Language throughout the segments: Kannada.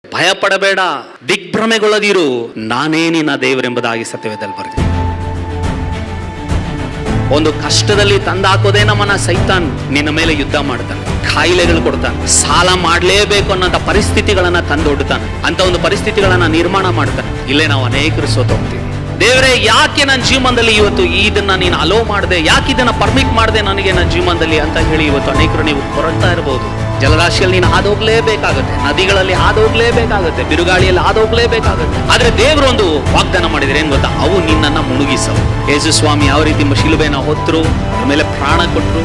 ಭಯ ಪಡಬೇಡ, ದಿಗ್ಭ್ರಮೆಗೊಳ್ಳದಿರು, ನಾನೇ ನಿನ್ನ ದೇವರೆಂಬುದಾಗಿ ಸತ್ಯವೇದದಲ್ಲಿ ಬರೆದಿದೆ. ಒಂದು ಕಷ್ಟದಲ್ಲಿ ತಂದಾಕೋದೇ ನಮ್ಮನ್ನ ಸೈತಾನ್ ನಿನ್ನ ಮೇಲೆ ಯುದ್ಧ ಮಾಡ್ತಾನೆ, ಕಾಯಿಲೆಗಳು ಕೊಡ್ತಾನೆ, ಸಾಲ ಮಾಡಲೇಬೇಕು ಅನ್ನೋಂಥ ಪರಿಸ್ಥಿತಿಗಳನ್ನ ತಂದೊಡ್ತಾನೆ, ಅಂತ ಒಂದು ಪರಿಸ್ಥಿತಿಗಳನ್ನ ನಿರ್ಮಾಣ ಮಾಡ್ತಾನೆ. ಇಲ್ಲೇ ನಾವು ಅನೇಕರು ಸೋತೋಗ್ತೀವಿ. ದೇವರೇ, ಯಾಕೆ ನನ್ನ ಜೀವನದಲ್ಲಿ ಇವತ್ತು ಇದನ್ನ ನೀನು ಅಲೋ ಮಾಡಿದೆ, ಯಾಕೆ ಇದನ್ನ ಪರ್ಮಿಟ್ ಮಾಡಿದೆ ನನಗೆ ನನ್ನ ಜೀವನದಲ್ಲಿ ಅಂತ ಹೇಳಿ ಇವತ್ತು ಅನೇಕರು ನೀವು ಕೊರಗ್ತಾ ಇರಬಹುದು. ಜಲರಾಶಿಯಲ್ಲಿ ನೀನು ಹಾದೋಗ್ಲೇಬೇಕಾಗುತ್ತೆ, ನದಿಗಳಲ್ಲಿ ಹಾದೋಗ್ಲೇಬೇಕಾಗುತ್ತೆ, ಬಿರುಗಾಳಿಯಲ್ಲಿ ಹಾದೋಗ್ಲೇಬೇಕಾಗುತ್ತೆ. ಆದ್ರೆ ದೇವರು ಒಂದು ವಾಗ್ದಾನ ಮಾಡಿದ್ರೆ ಏನ್ ಗೊತ್ತಾ? ಅವು ನಿನ್ನನ್ನ ಮುಳುಗಿಸವು. ಯೇಸು ಸ್ವಾಮಿ ಯಾವ ರೀತಿ ಶಿಲುಬೆನ ಹೊತ್ತರು, ಆಮೇಲೆ ಪ್ರಾಣ ಕೊಟ್ಟರು,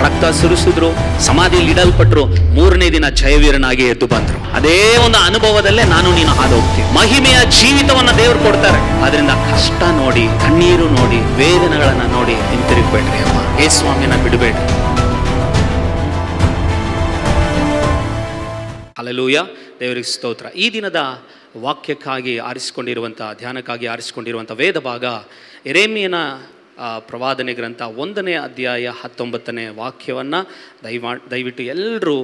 ರಕ್ತ ಸುರಿಸಿದ್ರು, ಸಮಾಧಿಯಲ್ಲಿ ಇಡಲ್ಪಟ್ರು, ಮೂರನೇ ದಿನ ಜಯವೀರನಾಗಿ ಎದ್ದು ಬಂದ್ರು. ಅದೇ ಒಂದು ಅನುಭವದಲ್ಲೇ ನಾನು ನೀನು ಹಾದೋಗ್ತೀವಿ. ಮಹಿಮೆಯ ಜೀವಿತವನ್ನ ದೇವರು ಕೊಡ್ತಾರೆ. ಅದರಿಂದ ಕಷ್ಟ ನೋಡಿ, ಕಣ್ಣೀರು ನೋಡಿ, ವೇದನೆಗಳನ್ನ ನೋಡಿ ಹಿಂತಿರುಗಬೇಡ್ರಿ ಅಮ್ಮ. ಯೇಸು ಸ್ವಾಮಿನ ಬಿಡಬೇಡ್ರಿ. ಹಲ್ಲೆಲೂಯಾ, ದೇವರಿಗೆ ಸ್ತೋತ್ರ. ಈ ದಿನದ ವಾಕ್ಯಕ್ಕಾಗಿ ಆರಿಸಿಕೊಂಡಿರುವಂಥ, ಧ್ಯಾನಕ್ಕಾಗಿ ಆರಿಸಿಕೊಂಡಿರುವಂಥ ವೇದ ಭಾಗ ಯೆರೆಮೀಯನ ಪ್ರವಾದನೆ ಗ್ರಂಥ 1ನೇ ಅಧ್ಯಾಯ 19ನೇ ವಾಕ್ಯವನ್ನು ದಯವಿಟ್ಟು ಎಲ್ಲರೂ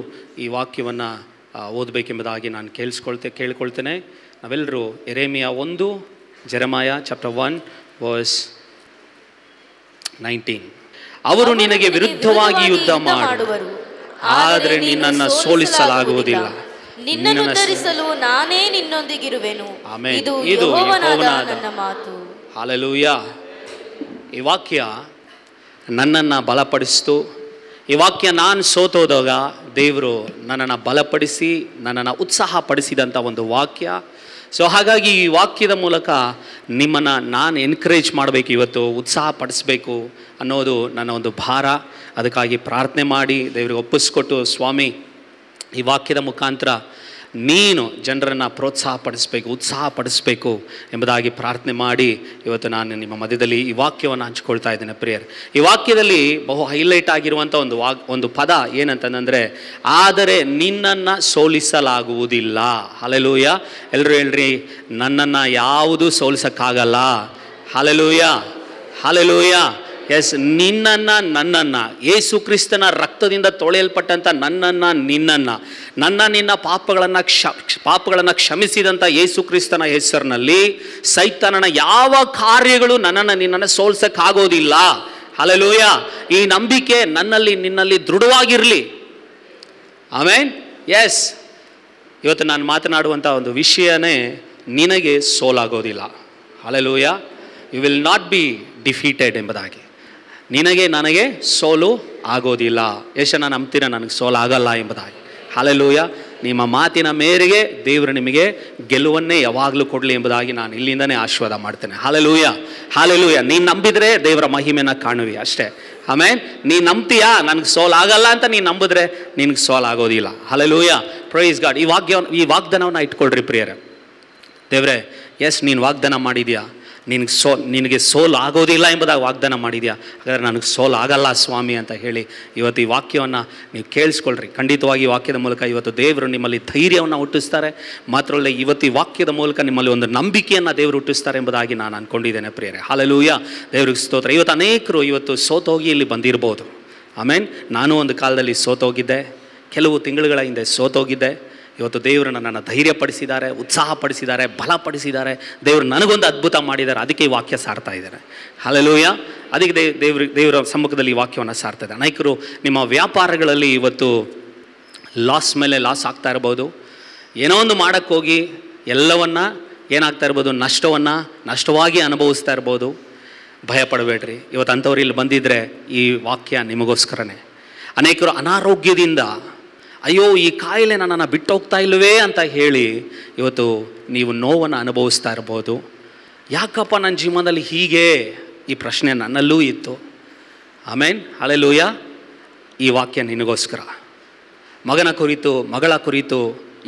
ಈ ವಾಕ್ಯವನ್ನು ಓದಬೇಕೆಂಬುದಾಗಿ ನಾನು ಕೇಳ್ಕೊಳ್ತೇನೆ. ನಾವೆಲ್ಲರೂ ಯೆರೆಮೀಯ 1, ಜೆರೆಮಾಯ ಚಾಪ್ಟರ್ 1 ವರ್ಸ್ 19. ಅವರು ನಿನಗೆ ವಿರುದ್ಧವಾಗಿ ಯುದ್ಧ ಮಾಡುವರು, ಆದರೆ ನಿನ್ನನ್ನು ಸೋಲಿಸಲಾಗುವುದಿಲ್ಲ. ನಿನ್ನನ್ನು ಧರಿಸಲು ನಾನೇ ನಿನ್ನೊಂದಿಗಿರುವೆನು. ಇದು ಯೆಹೋವನಾದ ನನ್ನ ಮಾತು. ಹಲ್ಲೆಲೂಯಾ. ಈ ವಾಕ್ಯ ನನ್ನನ್ನು ಬಲಪಡಿಸ್ತು. ಈ ವಾಕ್ಯ ನಾನು ಸೋತೋದಾಗ ದೇವರು ನನ್ನನ್ನು ಬಲಪಡಿಸಿ ನನ್ನನ್ನು ಉತ್ಸಾಹಪಡಿಸಿದಂಥ ಒಂದು ವಾಕ್ಯ. ಸೊ ಹಾಗಾಗಿ ಈ ವಾಕ್ಯದ ಮೂಲಕ ನಿಮ್ಮನ್ನು ನಾನು ಎನ್ಕರೇಜ್ ಮಾಡಬೇಕು, ಇವತ್ತು ಉತ್ಸಾಹಪಡಿಸ್ಬೇಕು ಅನ್ನೋದು ನನ್ನ ಒಂದು ಭಾರ. ಅದಕ್ಕಾಗಿ ಪ್ರಾರ್ಥನೆ ಮಾಡಿ ದೇವರಿಗೆ ಒಪ್ಪಿಸ್ಕೊಟ್ಟು, ಸ್ವಾಮಿ ಈ ವಾಕ್ಯದ ಮುಖಾಂತರ ನೀನು ಜನರನ್ನು ಪ್ರೋತ್ಸಾಹಪಡಿಸಬೇಕು, ಉತ್ಸಾಹಪಡಿಸಬೇಕು ಎಂಬುದಾಗಿ ಪ್ರಾರ್ಥನೆ ಮಾಡಿ ಇವತ್ತು ನಾನು ನಿಮ್ಮ ಮಧ್ಯದಲ್ಲಿ ಈ ವಾಕ್ಯವನ್ನು ಹಂಚ್ಕೊಳ್ತಾ ಇದ್ದೇನೆ. ಪ್ರಿಯರ್, ಈ ವಾಕ್ಯದಲ್ಲಿ ಬಹು ಹೈಲೈಟ್ ಆಗಿರುವಂಥ ಒಂದು ಪದ ಏನಂತಂದರೆ, ಆದರೆ ನಿನ್ನನ್ನು ಸೋಲಿಸಲಾಗುವುದಿಲ್ಲ. ಹಲ್ಲೆಲೂಯಾ. ಎಲ್ಲರೂ ಹೇಳ್ರಿ, ನನ್ನನ್ನು ಯಾವುದೂ ಸೋಲಿಸೋಕ್ಕಾಗಲ್ಲ. Hallelujah, hallelujah. ಎಸ್, ನನ್ನನ್ನು ಯೇಸು ಕ್ರಿಸ್ತನ ರಕ್ತದಿಂದ ತೊಳೆಯಲ್ಪಟ್ಟಂಥ ನಿನ್ನ ಪಾಪಗಳನ್ನು ಕ್ಷಮಿಸಿದಂಥ ಯೇಸು ಕ್ರಿಸ್ತನ ಹೆಸರಿನಲ್ಲಿ ಸೈತಾನನ ಯಾವ ಕಾರ್ಯಗಳು ನಿನ್ನನ್ನು ಸೋಲ್ಸಕ್ಕಾಗೋದಿಲ್ಲ. ಹಲ್ಲೆಲೂಯಾ. ಈ ನಂಬಿಕೆ ನಿನ್ನಲ್ಲಿ ದೃಢವಾಗಿರಲಿ. ಆಮೆನ್. ಎಸ್, ಇವತ್ತು ನಾನು ಮಾತನಾಡುವಂಥ ಒಂದು ವಿಷಯನೇ ನಿನಗೆ ಸೋಲಾಗೋದಿಲ್ಲ. Hallelujah. You will not be defeated ಎಂಬುದಾಗಿ. ನನಗೆ ಸೋಲು ಆಗೋದಿಲ್ಲ. ಎಷ್ಟು ನಾನು ನಂಬ್ತೀರ ನನಗೆ ಸೋಲು ಆಗಲ್ಲ ಎಂಬುದಾಗಿ. ಹಲ್ಲೆಲೂಯಾ. ನಿಮ್ಮ ಮಾತಿನ ಮೇರೆಗೆ ದೇವರು ನಿಮಗೆ ಗೆಲುವನ್ನೇ ಯಾವಾಗಲೂ ಕೊಡಲಿ ಎಂಬುದಾಗಿ ನಾನು ಇಲ್ಲಿಂದನೇ ಆಶೀರ್ವಾದ ಮಾಡ್ತೇನೆ. Hallelujah, hallelujah. ನೀನು ನಂಬಿದರೆ ದೇವರ ಮಹಿಮೆನ ಕಾಣುವಿ ಅಷ್ಟೇ. ಆಮೇಲೆ ನೀನು ನಂಬ್ತೀಯಾ ನನಗೆ ಸೋಲು ಆಗಲ್ಲ ಅಂತ ನೀನು ನಂಬಿದ್ರೆ ನಿನಗೆ ಸೋಲು ಆಗೋದಿಲ್ಲ. Hallelujah, praise God. ಈ ವಾಗ್ದಾನವನ್ನು ಇಟ್ಕೊಳ್ರಿ ಪ್ರಿಯರೇ. ದೇವರೇ, ಎಸ್ ನೀನು ವಾಗ್ದಾನ ಮಾಡಿದ್ಯಾ, ನಿನಗೆ ಸೋಲು ಆಗೋದಿಲ್ಲ ಎಂಬುದಾಗಿ ವಾಗ್ದಾನ ಮಾಡಿದ್ಯಾ, ಹಾಗಾದರೆ ನನಗೆ ಸೋಲು ಆಗಲ್ಲ ಸ್ವಾಮಿ ಅಂತ ಹೇಳಿ ಇವತ್ತು ಈ ವಾಕ್ಯವನ್ನು ನೀವು ಕೇಳಿಸ್ಕೊಳ್ರಿ. ಖಂಡಿತವಾಗಿ ಈ ವಾಕ್ಯದ ಮೂಲಕ ಇವತ್ತು ದೇವರು ನಿಮ್ಮಲ್ಲಿ ಧೈರ್ಯವನ್ನು ಹುಟ್ಟಿಸ್ತಾರೆ. ಮಾತ್ರವಲ್ಲ, ಇವತ್ತು ಈ ವಾಕ್ಯದ ಮೂಲಕ ನಿಮ್ಮಲ್ಲಿ ಒಂದು ನಂಬಿಕೆಯನ್ನು ದೇವರು ಹುಟ್ಟಿಸ್ತಾರೆ ಎಂಬುದಾಗಿ ನಾನು ಅಂದ್ಕೊಂಡಿದ್ದೇನೆ ಪ್ರಿಯರೇ. ಹಲ್ಲೆಲೂಯಾ, ದೇವ್ರಿಗೆ ಸ್ತೋತ್ರ. ಇವತ್ತು ಅನೇಕರು ಇವತ್ತು ಸೋತೋಗಿ ಇಲ್ಲಿ ಬಂದಿರ್ಬೋದು. ಆಮೇನ್. ನಾನು ಒಂದು ಕಾಲದಲ್ಲಿ ಸೋತೋಗಿದ್ದೆ, ಕೆಲವು ತಿಂಗಳುಗಳ ಹಿಂದೆ ಸೋತೋಗಿದ್ದೆ. ಇವತ್ತು ದೇವರು ನನ್ನನ್ನು ಧೈರ್ಯಪಡಿಸಿದ್ದಾರೆ, ಉತ್ಸಾಹಪಡಿಸಿದ್ದಾರೆ, ಬಲಪಡಿಸಿದ್ದಾರೆ. ದೇವರು ನನಗೊಂದು ಅದ್ಭುತ ಮಾಡಿದ್ದಾರೆ. ಅದಕ್ಕೆ ಈ ವಾಕ್ಯ ಸಾರ್ತಾ ಇದ್ದಾರೆ. ಹಲ್ಲೆಲೂಯಾ. ಅದಕ್ಕೆ ದೇವರ ಸಮ್ಮುಖದಲ್ಲಿ ಈ ವಾಕ್ಯವನ್ನು ಸಾರ್ತಾ ಇದೆ. ಅನೇಕರು ನಿಮ್ಮ ವ್ಯಾಪಾರಗಳಲ್ಲಿ ಇವತ್ತು ಲಾಸ್ ಮೇಲೆ ಲಾಸ್ ಆಗ್ತಾ ಇರ್ಬೋದು. ಏನೋ ಒಂದು ಮಾಡೋಕ್ಕೋಗಿ ಎಲ್ಲವನ್ನ ಏನಾಗ್ತಾ ಇರ್ಬೋದು, ನಷ್ಟವಾಗಿ ಅನುಭವಿಸ್ತಾ ಇರ್ಬೋದು. ಭಯಪಡಬೇಡ್ರಿ. ಇವತ್ತು ಅಂಥವ್ರು ಇಲ್ಲಿ ಬಂದಿದ್ದರೆ ಈ ವಾಕ್ಯ ನಿಮಗೋಸ್ಕರನೇ. ಅನೇಕರು ಅನಾರೋಗ್ಯದಿಂದ ಅಯ್ಯೋ ಈ ಕಾಯಿಲೆ ನನ್ನನ್ನು ಬಿಟ್ಟೋಗ್ತಾ ಇಲ್ಲವೇ ಅಂತ ಹೇಳಿ ಇವತ್ತು ನೀವು ನೋವನ್ನು ಅನುಭವಿಸ್ತಾ ಇರ್ಬೋದು. ಯಾಕಪ್ಪ ನನ್ನ ಜೀವನದಲ್ಲಿ ಹೀಗೆ, ಈ ಪ್ರಶ್ನೆ ನನ್ನಲ್ಲೂ ಇತ್ತು. ಆಮೇನ್. ಹಲ್ಲೆಲೂಯಾ. ಈ ವಾಕ್ಯ ನಿನಗೋಸ್ಕರ. ಮಗಳ ಕುರಿತು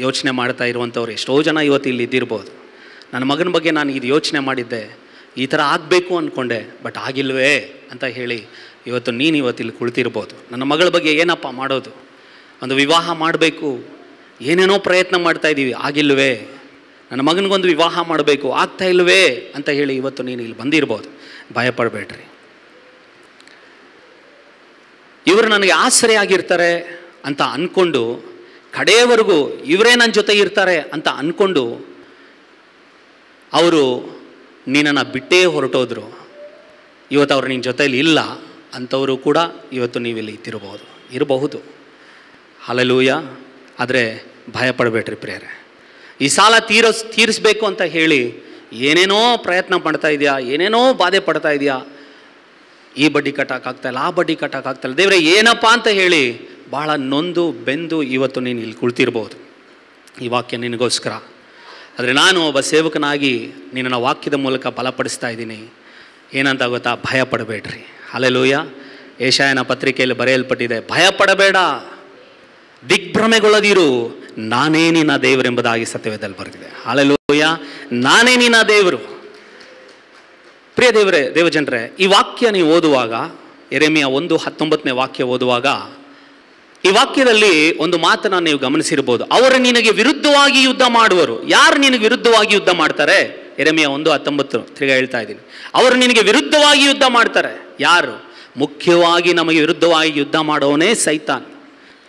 ಯೋಚನೆ ಮಾಡ್ತಾ ಇರುವಂಥವ್ರು ಎಷ್ಟೋ ಜನ ಇವತ್ತು ಇಲ್ಲಿ ಇದ್ದಿರ್ಬೋದು. ನನ್ನ ಮಗನ ಬಗ್ಗೆ ನಾನು ಇದು ಯೋಚನೆ ಮಾಡಿದ್ದೆ, ಈ ಥರ ಆಗಬೇಕು ಅಂದ್ಕೊಂಡೆ, ಬಟ್ ಆಗಿಲ್ವೇ ಅಂತ ಹೇಳಿ ಇವತ್ತು ಇಲ್ಲಿ ಕುಳಿತಿರ್ಬೋದು. ನನ್ನ ಮಗಳ ಬಗ್ಗೆ ಏನಪ್ಪ ಮಾಡೋದು, ಒಂದು ವಿವಾಹ ಮಾಡಬೇಕು, ಏನೇನೋ ಪ್ರಯತ್ನ ಮಾಡ್ತಾ ಇದ್ದೀವಿ, ಆಗಿಲ್ವೇ. ನನ್ನ ಮಗನಿಗೊಂದು ವಿವಾಹ ಮಾಡಬೇಕು, ಆಗ್ತಾ ಇಲ್ವೇ ಅಂತ ಹೇಳಿ ಇವತ್ತು ನೀನು ಇಲ್ಲಿ ಬಂದಿರ್ಬೋದು. ಭಯಪಡಬೇಡ್ರಿ. ಇವರು ನನಗೆ ಆಸರೆ ಆಗಿರ್ತಾರೆ ಅಂತ ಅಂದ್ಕೊಂಡು ಕಡೆಯವರೆಗೂ ಇವರೇ ನನ್ನ ಜೊತೆ ಇರ್ತಾರೆ ಅಂತ ಅಂದ್ಕೊಂಡು ಅವರು ನಿನ್ನನ್ನು ಬಿಟ್ಟೇ ಹೊರಟೋದ್ರು. ಇವತ್ತು ಅವ್ರು ನಿನ್ನ ಜೊತೆಯಲ್ಲಿ ಇಲ್ಲ ಅಂಥವರು ಕೂಡ ಇವತ್ತು ನೀವಿಲ್ಲಿ ಇರಬಹುದು. ಹಲ್ಲೆಲೂಯ. ಆದರೆ ಭಯಪಡಬೇಡ್ರಿ ಪ್ರಿಯರೇ. ಈ ಸಾಲ ತೀರಿಸ್ಬೇಕು ಅಂತ ಹೇಳಿ ಏನೇನೋ ಪ್ರಯತ್ನ ಮಾಡ್ತಾ ಇದೆಯಾ, ಏನೇನೋ ಬಾಧೆ ಪಡ್ತಾ ಇದೆಯಾ, ಈ ಬಡ್ಡಿ ಕಟ್ಟೋಕ್ಕಾಗ್ತಾಯಿಲ್ಲ, ಆ ಬಡ್ಡಿ ಕಟ್ಟೋಕ್ಕಾಗ್ತಾಯಿಲ್ಲ, ದೇವರೇ ಏನಪ್ಪ ಅಂತ ಹೇಳಿ ಭಾಳ ನೊಂದು ಬೆಂದು ಇವತ್ತು ನೀನು ಇಲ್ಲಿ ಕುಳಿತಿರ್ಬೋದು. ಈ ವಾಕ್ಯ ನಿನಗೋಸ್ಕರ. ಆದರೆ ನಾನು ಒಬ್ಬ ಸೇವಕನಾಗಿ ನಿನ್ನ ವಾಕ್ಯದ ಮೂಲಕ ಬಲಪಡಿಸ್ತಾ ಇದ್ದೀನಿ. ಏನಂತ ಗೊತ್ತಾ? ಭಯಪಡಬೇಡ್ರಿ. ಹಲ್ಲೆಲೂಯ. ಯೆಶಾಯನ ಪತ್ರಿಕೆಯಲ್ಲಿ ಬರೆಯಲ್ಪಟ್ಟಿದೆ, ಭಯಪಡಬೇಡ, ದಿಗ್ಭ್ರಮೆಗೊಳ್ಳದಿರು, ನಾನೇ ನಿನ್ನ ದೇವರೆಂಬುದಾಗಿ ಸತ್ಯವೇದದಲ್ಲಿ ಬರೆದಿದೆ. ಹಲ್ಲೆಲೂಯ. ನಾನೇ ನಿನ್ನ ದೇವರು. ಪ್ರಿಯ ದೇವಜನರೇ, ಈ ವಾಕ್ಯ ನೀವು ಓದುವಾಗ, ಯೆರೆಮೀಯ 1:19 ವಾಕ್ಯ ಓದುವಾಗ, ಈ ವಾಕ್ಯದಲ್ಲಿ ಒಂದು ಮಾತನ್ನು ನೀವು ಗಮನಿಸಿರ್ಬೋದು. ಅವರು ನಿನಗೆ ವಿರುದ್ಧವಾಗಿ ಯುದ್ಧ ಮಾಡುವರು. ಯಾರು ನಿನಗೆ ವಿರುದ್ಧವಾಗಿ ಯುದ್ಧ ಮಾಡ್ತಾರೆ? ಯೆರೆಮೀಯ 1:19 ತಿರ್ಗಾ ಹೇಳ್ತಾ ಇದ್ದೀನಿ. ಅವರು ನಿನಗೆ ವಿರುದ್ಧವಾಗಿ ಯುದ್ಧ ಮಾಡ್ತಾರೆ. ಯಾರು? ಮುಖ್ಯವಾಗಿ ನಮಗೆ ವಿರುದ್ಧವಾಗಿ ಯುದ್ಧ ಮಾಡೋನೇ ಸೈತಾನ್.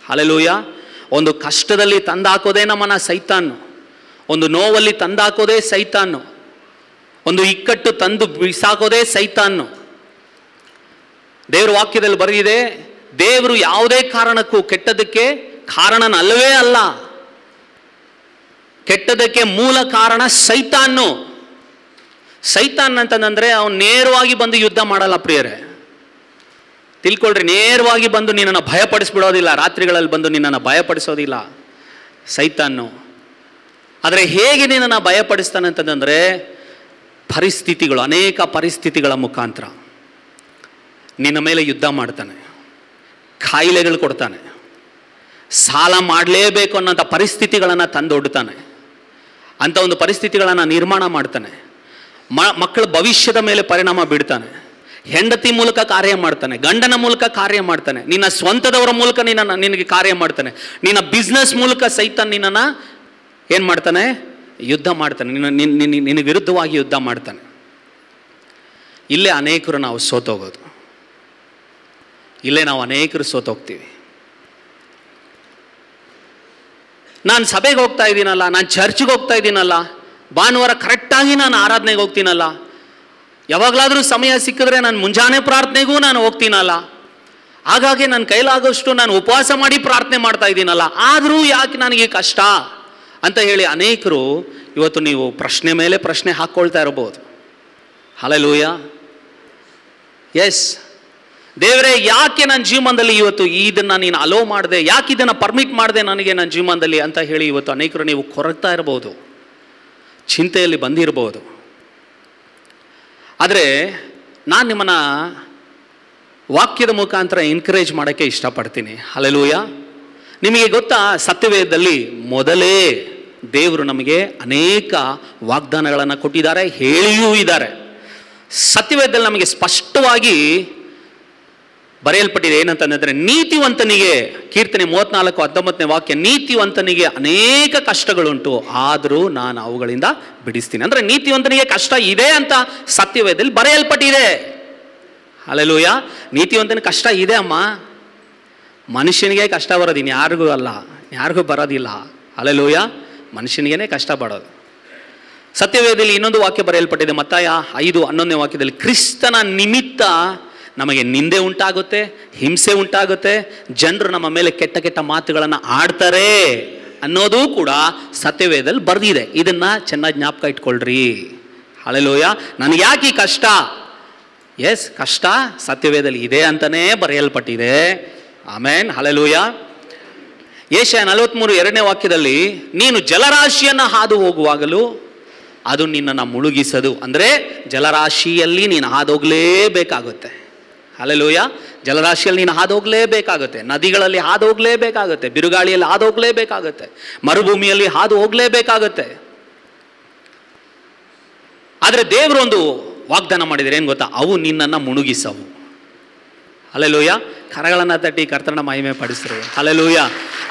ಹಲ್ಲೆಲೂಯ. ಒಂದು ಕಷ್ಟದಲ್ಲಿ ತಂದಾಕೋದೇ ನಮ್ಮನ್ನ ಸೈತಾನು, ಒಂದು ನೋವಲ್ಲಿ ತಂದಾಕೋದೇ ಸೈತಾನು, ಒಂದು ಇಕ್ಕಟ್ಟು ತಂದು ಬಿಸಾಕೋದೇ ಸೈತಾನು. ದೇವರ ವಾಕ್ಯದಲ್ಲಿ ಬರೆದಿದೆ, ದೇವರು ಯಾವುದೇ ಕಾರಣಕ್ಕೂ ಕೆಟ್ಟದಕ್ಕೆ ಕಾರಣನಲ್ಲವೇ ಅಲ್ಲ. ಕೆಟ್ಟದಕ್ಕೆ ಮೂಲ ಕಾರಣ ಸೈತಾನು. ಸೈತಾನ್ ಅಂತಂದ್ರೆ ಅವನು ನೇರವಾಗಿ ಬಂದು ಯುದ್ಧ ಮಾಡಲ್ಲ ಪ್ರಿಯರೇ. ತಿಳ್ಕೊಳ್ರಿ, ನೇರವಾಗಿ ಬಂದು ನಿನ್ನನ್ನು ಭಯಪಡಿಸ್ಬಿಡೋದಿಲ್ಲ, ರಾತ್ರಿಗಳಲ್ಲಿ ಬಂದು ನಿನ್ನನ್ನು ಭಯಪಡಿಸೋದಿಲ್ಲ ಸೈತಾನು. ಆದರೆ ಹೇಗೆ ನಿನ್ನನ್ನು ಭಯಪಡಿಸ್ತಾನೆ ಅಂತಂದರೆ ಪರಿಸ್ಥಿತಿಗಳು, ಅನೇಕ ಪರಿಸ್ಥಿತಿಗಳ ಮುಖಾಂತರ ನಿನ್ನ ಮೇಲೆ ಯುದ್ಧ ಮಾಡ್ತಾನೆ, ಕಾಯಿಲೆಗಳು ಕೊಡ್ತಾನೆ, ಸಾಲ ಮಾಡಲೇಬೇಕು ಅನ್ನೋಂಥ ಪರಿಸ್ಥಿತಿಗಳನ್ನು ತಂದೊಡ್ತಾನೆ, ಅಂಥ ಒಂದು ಪರಿಸ್ಥಿತಿಗಳನ್ನು ನಿರ್ಮಾಣ ಮಾಡ್ತಾನೆ, ಮಕ್ಕಳ ಭವಿಷ್ಯದ ಮೇಲೆ ಪರಿಣಾಮ ಬೀಳ್ತಾನೆ, ಹೆಂಡತಿ ಮೂಲಕ ಕಾರ್ಯ ಮಾಡ್ತಾನೆ, ಗಂಡನ ಮೂಲಕ ಕಾರ್ಯ ಮಾಡ್ತಾನೆ, ನಿನ್ನ ಸ್ವಂತದವರ ಮೂಲಕ ನಿನಗೆ ಕಾರ್ಯ ಮಾಡ್ತಾನೆ, ನಿನ್ನ ಬಿಸ್ನೆಸ್ ಮೂಲಕ ಸಹಿತ ನಿನ್ನನ್ನು ಏನು ಮಾಡ್ತಾನೆ? ಯುದ್ಧ ಮಾಡ್ತಾನೆ, ನಿನ್ನ ವಿರುದ್ಧವಾಗಿ ಯುದ್ಧ ಮಾಡ್ತಾನೆ. ಇಲ್ಲೇ ಅನೇಕರು ನಾವು ಸೋತೋಗೋದು, ಇಲ್ಲೇ ನಾವು ಅನೇಕರು ಸೋತೋಗ್ತೀವಿ. ನಾನು ಸಭೆಗೆ ಹೋಗ್ತಾ ಇದ್ದೀನಲ್ಲ, ನಾನು ಚರ್ಚ್ಗೆ ಹೋಗ್ತಾ ಇದ್ದೀನಲ್ಲ, ಭಾನುವಾರ ಕರೆಕ್ಟಾಗಿ ನಾನು ಆರಾಧನೆಗೆ ಹೋಗ್ತೀನಲ್ಲ, ಯಾವಾಗಲಾದರೂ ಸಮಯ ಸಿಕ್ಕಿದ್ರೆ ನಾನು ಮುಂಜಾನೆ ಪ್ರಾರ್ಥನೆಗೂ ನಾನು ಹೋಗ್ತೀನಲ್ಲ, ಹಾಗಾಗಿ ನನ್ನ ಕೈಲಾಗೋಷ್ಟು ನಾನು ಉಪವಾಸ ಮಾಡಿ ಪ್ರಾರ್ಥನೆ ಮಾಡ್ತಾ ಇದ್ದೀನಲ್ಲ, ಆದರೂ ಯಾಕೆ ನನಗೆ ಕಷ್ಟ ಅಂತ ಹೇಳಿ ಅನೇಕರು ಇವತ್ತು ನೀವು ಪ್ರಶ್ನೆ ಮೇಲೆ ಪ್ರಶ್ನೆ ಹಾಕ್ಕೊಳ್ತಾ ಇರಬಹುದು. ಹಲ್ಲೆಲೂಯ. ಎಸ್, ದೇವರೇ ಯಾಕೆ ನನ್ನ ಜೀವನದಲ್ಲಿ ಇವತ್ತು ಇದನ್ನು ನೀನು ಅಲೋ ಮಾಡಿದೆ, ಯಾಕೆ ಇದನ್ನು ಪರ್ಮಿಟ್ ಮಾಡಿದೆ ನನಗೆ ನನ್ನ ಜೀವನದಲ್ಲಿ ಅಂತ ಹೇಳಿ ಇವತ್ತು ಅನೇಕರು ನೀವು ಕೊರಗ್ತಾ ಇರಬಹುದು, ಚಿಂತೆಯಲ್ಲಿ ಬಂದಿರಬಹುದು. ಆದರೆ ನಾನು ನಿಮ್ಮನ್ನು ವಾಕ್ಯದ ಮುಖಾಂತರ ಎನ್ಕರೇಜ್ ಮಾಡೋಕ್ಕೆ ಇಷ್ಟಪಡ್ತೀನಿ. ಹಲ್ಲೆಲೂಯ. ನಿಮಗೆ ಗೊತ್ತಾ, ಸತ್ಯವೇದದಲ್ಲಿ ಮೊದಲೇ ದೇವರು ನಮಗೆ ಅನೇಕ ವಾಗ್ದಾನಗಳನ್ನು ಕೊಟ್ಟಿದ್ದಾರೆ, ಹೇಳಿಯೂ ಇದ್ದಾರೆ. ಸತ್ಯವೇದದಲ್ಲಿ ನಮಗೆ ಸ್ಪಷ್ಟವಾಗಿ ಬರೆಯಲ್ಪಟ್ಟಿದೆ. ಏನಂತಂದರೆ, ನೀತಿವಂತನಿಗೆ, ಕೀರ್ತನೆ 34:19 ವಾಕ್ಯ, ನೀತಿವಂತನಿಗೆ ಅನೇಕ ಕಷ್ಟಗಳುಂಟು, ಆದರೂ ನಾನು ಅವುಗಳಿಂದ ಬಿಡಿಸ್ತೀನಿ. ಅಂದರೆ ನೀತಿವಂತನಿಗೆ ಕಷ್ಟ ಇದೆ ಅಂತ ಸತ್ಯವೇದದಲ್ಲಿ ಬರೆಯಲ್ಪಟ್ಟಿದೆ. ಹಲ್ಲೆಲೂಯ. ನೀತಿವಂತನಿಗೆ ಕಷ್ಟ ಇದೆ ಅಮ್ಮ. ಮನುಷ್ಯನಿಗೆ ಕಷ್ಟ ಬರೋದು, ಇನ್ಯಾರಿಗೂ ಅಲ್ಲ, ಯಾರಿಗೂ ಬರೋದಿಲ್ಲ. ಹಲ್ಲೆಲೂಯ. ಮನುಷ್ಯನಿಗೇನೆ ಕಷ್ಟ ಪಡೋದು. ಸತ್ಯವೇದದಲ್ಲಿ ಇನ್ನೊಂದು ವಾಕ್ಯ ಬರೆಯಲ್ಪಟ್ಟಿದೆ, ಮತ್ತಾಯ 5:11 ವಾಕ್ಯದಲ್ಲಿ, ಕ್ರಿಸ್ತನ ನಿಮಿತ್ತ ನಮಗೆ ನಿಂದೆ ಉಂಟಾಗುತ್ತೆ, ಹಿಂಸೆ ಉಂಟಾಗುತ್ತೆ, ಜನರು ನಮ್ಮ ಮೇಲೆ ಕೆಟ್ಟ ಕೆಟ್ಟ ಮಾತುಗಳನ್ನು ಆಡ್ತಾರೆ ಅನ್ನೋದು ಕೂಡ ಸತ್ಯವೇದದಲ್ಲಿ ಬರೆದಿದೆ. ಇದನ್ನು ಚೆನ್ನಾಗಿ ಜ್ಞಾಪಕ ಇಟ್ಕೊಳ್ರಿ. ಹಲ್ಲೆಲೂಯ. ನನಗೆ ಯಾಕೆ ಈ ಕಷ್ಟ? ಎಸ್, ಕಷ್ಟ ಸತ್ಯವೇದದಲ್ಲಿ ಇದೆ ಅಂತಲೇ ಬರೆಯಲ್ಪಟ್ಟಿದೆ. ಆಮೇನ್. ಹಲ್ಲೆಲೂಯ. ಯೆಶಾಯ 43:2 ವಾಕ್ಯದಲ್ಲಿ, ನೀನು ಜಲರಾಶಿಯನ್ನು ಹಾದು ಹೋಗುವಾಗಲೂ ಅದು ನಿನ್ನನ್ನು ಮುಳುಗಿಸದು. ಅಂದರೆ ಜಲರಾಶಿಯಲ್ಲಿ ನೀನು ಹಾದೋಗ್ಲೇಬೇಕಾಗುತ್ತೆ. ಹಲ್ಲೆಲೂಯ. ಜಲರಾಶಿಯಲ್ಲಿ ನೀನು ಹಾದೋಗ್ಲೇಬೇಕಾಗುತ್ತೆ, ನದಿಗಳಲ್ಲಿ ಹಾದು ಹೋಗ್ಲೇಬೇಕಾಗುತ್ತೆ, ಬಿರುಗಾಳಿಯಲ್ಲಿ ಹಾದು ಹೋಗ್ಲೇಬೇಕಾಗುತ್ತೆ, ಮರುಭೂಮಿಯಲ್ಲಿ ಹಾದು ಹೋಗ್ಲೇಬೇಕಾಗುತ್ತೆ. ಆದರೆ ದೇವರು ಒಂದು ವಾಗ್ದಾನ ಮಾಡಿದರೆ ಏನು ಗೊತ್ತಾ? ಅವು ನಿನ್ನನ್ನು ಮುಳುಗಿಸವು. ಹಲ್ಲೆಲೂಯ. ಕರಗಳನ್ನು ತಟ್ಟಿ ಕರ್ತನ ಮಹಿಮೆ ಪಡಿಸ್ರಿ. ಹಲ್ಲೆಲೂಯ.